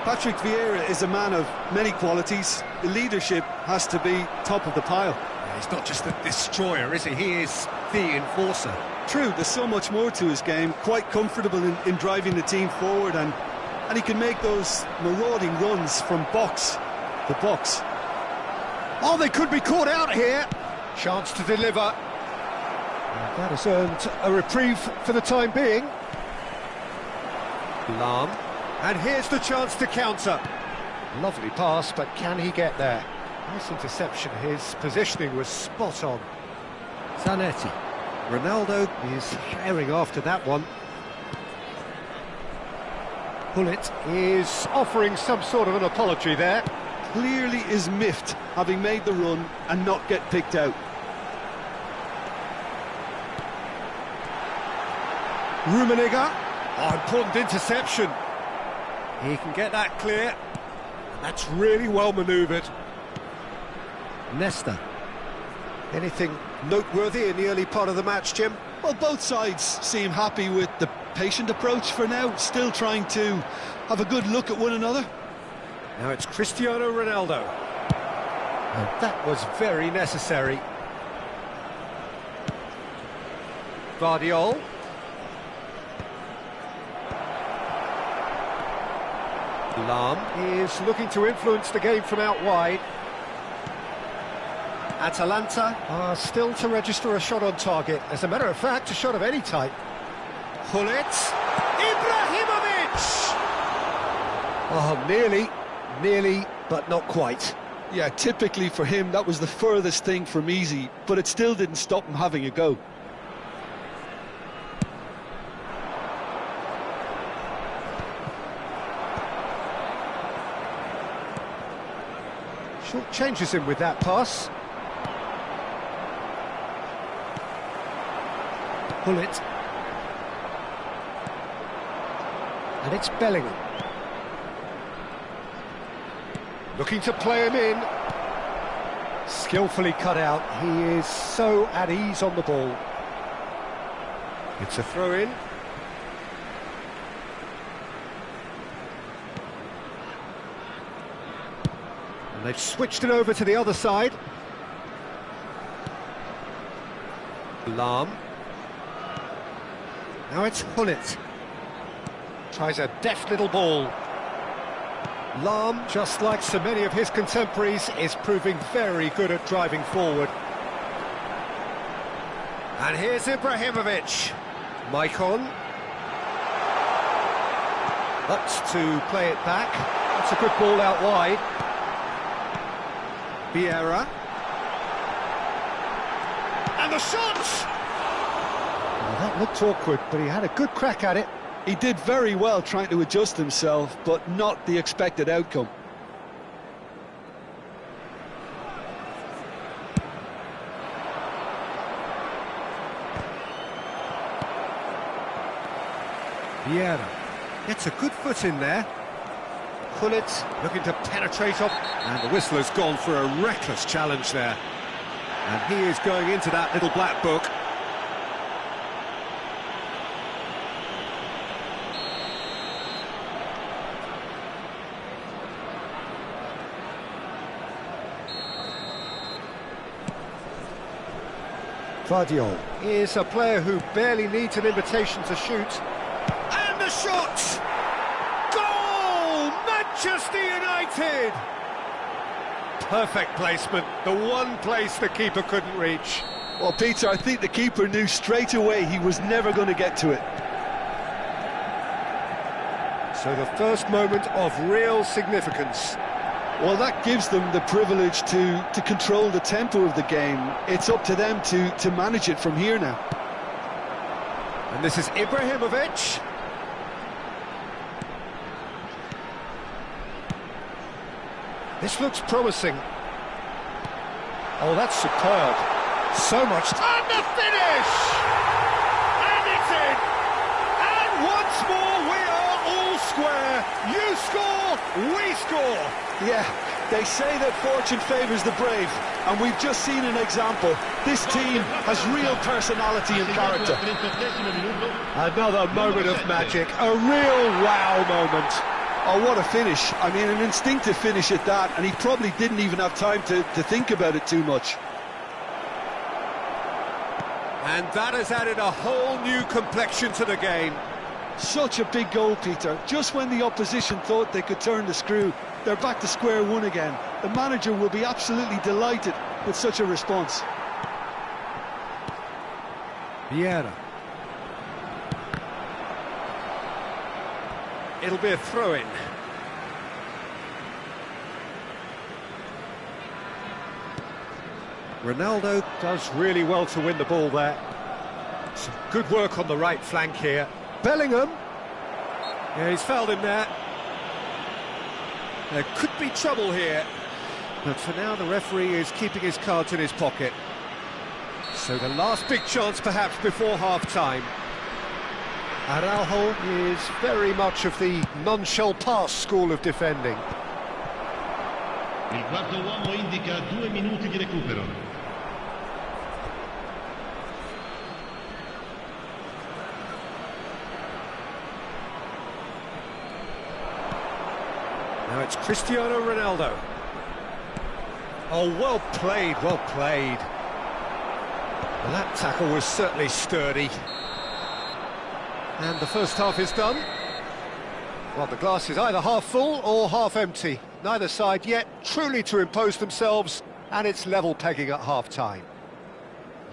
Patrick Vieira is a man of many qualities. The leadership has to be top of the pile. He's not just a destroyer, is he? He is the enforcer. True, there's so much more to his game. Quite comfortable in driving the team forward, and he can make those marauding runs from box to box. Oh, they could be caught out here. Chance to deliver. And that has earned a reprieve for the time being. Lahm. And here's the chance to counter. Lovely pass, but can he get there? Nice interception. His positioning was spot on. Zanetti. Ronaldo is herring after that one. Gullit is offering some sort of an apology there. Clearly is miffed, having made the run and not get picked out. Rummenigge. Oh, important interception. He can get that clear. That's really well manoeuvred. Nesta. Anything noteworthy in the early part of the match, Jim? Well, both sides seem happy with the patient approach for now, still trying to have a good look at one another. Now it's Cristiano Ronaldo. And that was very necessary. Guardiola. Lahm is looking to influence the game from out wide. Atalanta are still to register a shot on target. As a matter of fact, a shot of any type. Gullit. Ibrahimovic! Oh, nearly, but not quite. Yeah, typically for him, that was the furthest thing from easy, but it still didn't stop him having a go. Short changes him with that pass. Gullit. And it's Bellingham. Looking to play him in. Skillfully cut out. He is so at ease on the ball. It's a throw-in. And they've switched it over to the other side. Lahm. Now it's Gullit. Tries a deft little ball. Lahm, just like so many of his contemporaries, is proving very good at driving forward. And here's Ibrahimovic. Maicon. Looks to play it back. That's a good ball out wide. Vieira. And the shot! Well, that looked awkward, but he had a good crack at it. He did very well trying to adjust himself, but not the expected outcome. Vieira gets a good foot in there. Gullit looking to penetrate up, and the whistle has gone for a reckless challenge there. And he is going into that little black book. Guardiola is a player who barely needs an invitation to shoot. And the the shot! Goal! Manchester United! Perfect placement, the one place the keeper couldn't reach. Well, Peter, I think the keeper knew straight away he was never going to get to it. So the first moment of real significance. Well, that gives them the privilege to control the tempo of the game. It's up to them to manage it from here now. And this is Ibrahimovic. This looks promising. Oh, that's superb. So much. And the finish! And it's in! And once more we are all square. You score, we score. Yeah, they say that fortune favours the brave, and we've just seen an example. This team has real personality and character. Another moment of magic, a real wow moment. Oh, what a finish. I mean, an instinctive finish at that, and he probably didn't even have time to think about it too much. And that has added a whole new complexion to the game. Such a big goal, Peter. Just when the opposition thought they could turn the screw, they're back to square one again. The manager will be absolutely delighted with such a response. Vieira. It'll be a throw-in. Ronaldo does really well to win the ball there. Some good work on the right flank here. Bellingham. Yeah, he's fouled him there. There could be trouble here, but for now the referee is keeping his cards in his pocket. So the last big chance perhaps before half-time. Araujo is very much of the non-shall-pass school of defending. Il quarto uomo indica 2 minuti di recupero. Now it's Cristiano Ronaldo. Oh, well played, well played. Well, that tackle was certainly sturdy. And the first half is done. Well, the glass is either half full or half empty. Neither side yet truly to impose themselves, and it's level pegging at half-time.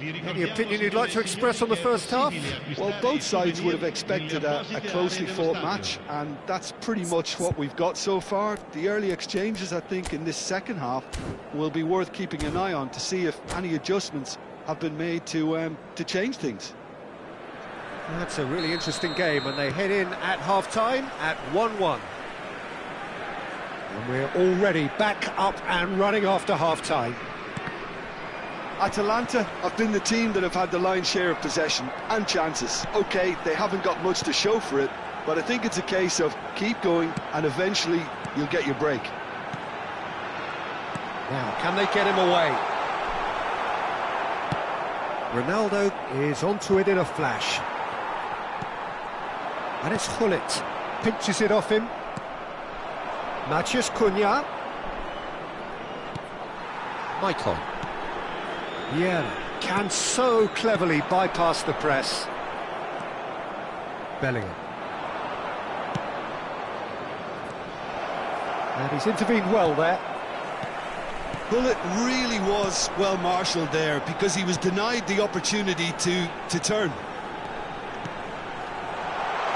Any opinion you'd like to express on the first half? Well, both sides would have expected a closely fought match, and that's pretty much what we've got so far. The early exchanges, I think, in this second half will be worth keeping an eye on to see if any adjustments have been made to change things. That's a really interesting game, and they head in at half-time at 1-1. And we're already back up and running after half-time. Atalanta have been the team that have had the lion's share of possession and chances. OK, they haven't got much to show for it, but I think it's a case of keep going and eventually you'll get your break. Now, can they get him away? Ronaldo is onto it in a flash. And it's Gullit. Pinches it off him. Matheus Cunha. Michael. Vieira can so cleverly bypass the press. Bellingham. And he's intervened well there. Gullit really was well marshalled there because he was denied the opportunity to turn.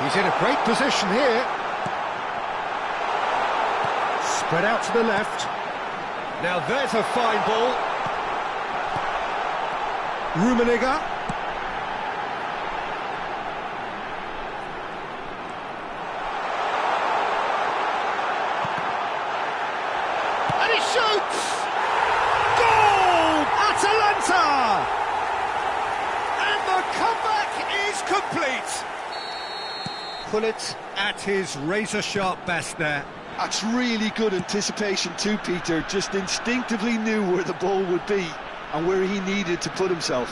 He's in a great position here. Spread out to the left. Now there's a fine ball. Rummenigge. And he shoots! Goal! Atalanta! And the comeback is complete. Gullit At his razor-sharp best there. That's really good anticipation too, Peter. Just instinctively knew where the ball would be and where he needed to put himself.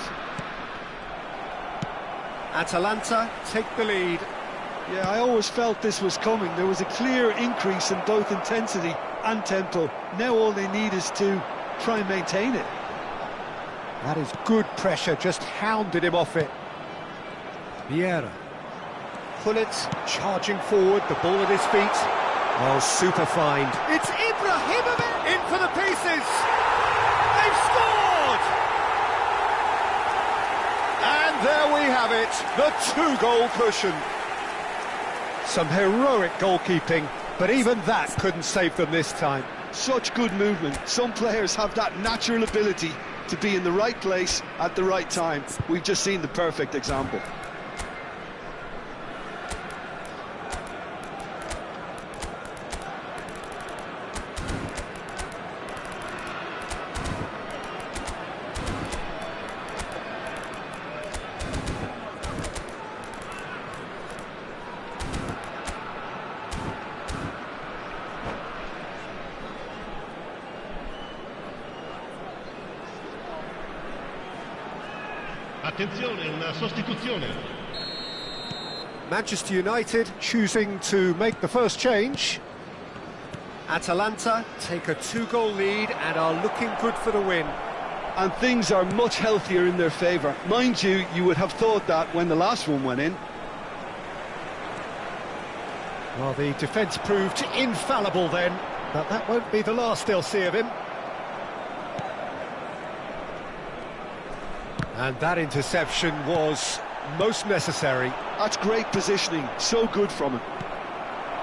Atalanta take the lead. Yeah, I always felt this was coming. There was a clear increase in both intensity and tempo. Now all they need is to try and maintain it. That is good pressure, just hounded him off it. Vieira. Gullit charging forward, the ball at his feet. Oh, super find. It's Ibrahimovic in for the pieces. They've scored! And there we have it, the two-goal cushion. Some heroic goalkeeping, but even that couldn't save them this time. Such good movement. Some players have that natural ability to be in the right place at the right time. We've just seen the perfect example. Attenzione, una sostituzione. Manchester United choosing to make the first change. Atalanta take a two-goal lead and are looking good for the win. And things are much healthier in their favour. Mind you, you would have thought that when the last one went in. Well, the defence proved infallible then, but that won't be the last they'll see of him. And that interception was most necessary. That's great positioning, so good from him.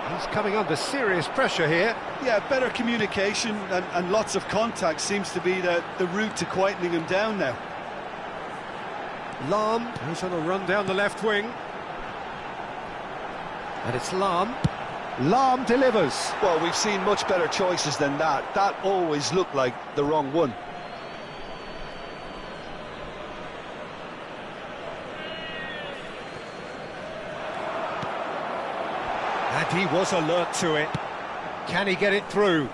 He's coming under serious pressure here. Yeah, better communication and lots of contact seems to be the route to quietening him down now. Lahm, who's on a run down the left wing. And it's Lahm. Lahm delivers. Well, we've seen much better choices than that. That always looked like the wrong one. And he was alert to it. Can he get it through?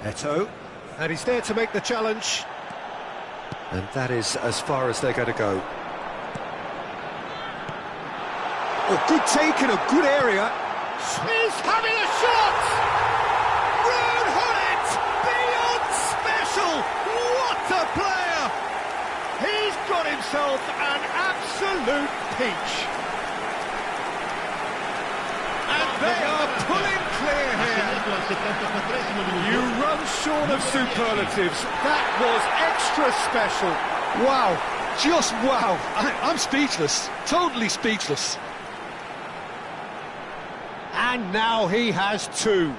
Eto'o. And he's there to make the challenge. And that is as far as they're going to go. Oh, good take in a good area. He's having a shot! Ruud Gullit! Beyond special! What a player! He's got himself an absolute peach. And they are pulling clear here. You run short of superlatives. That was extra special. Wow, just wow. I'm speechless, totally speechless. And now he has two.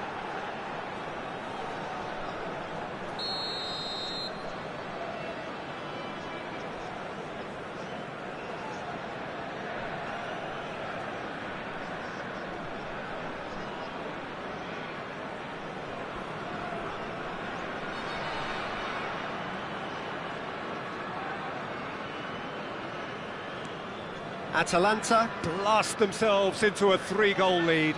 Atalanta blast themselves into a three-goal lead.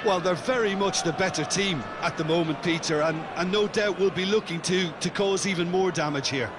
Well, they're very much the better team at the moment, Peter, and no doubt will be looking to cause even more damage here.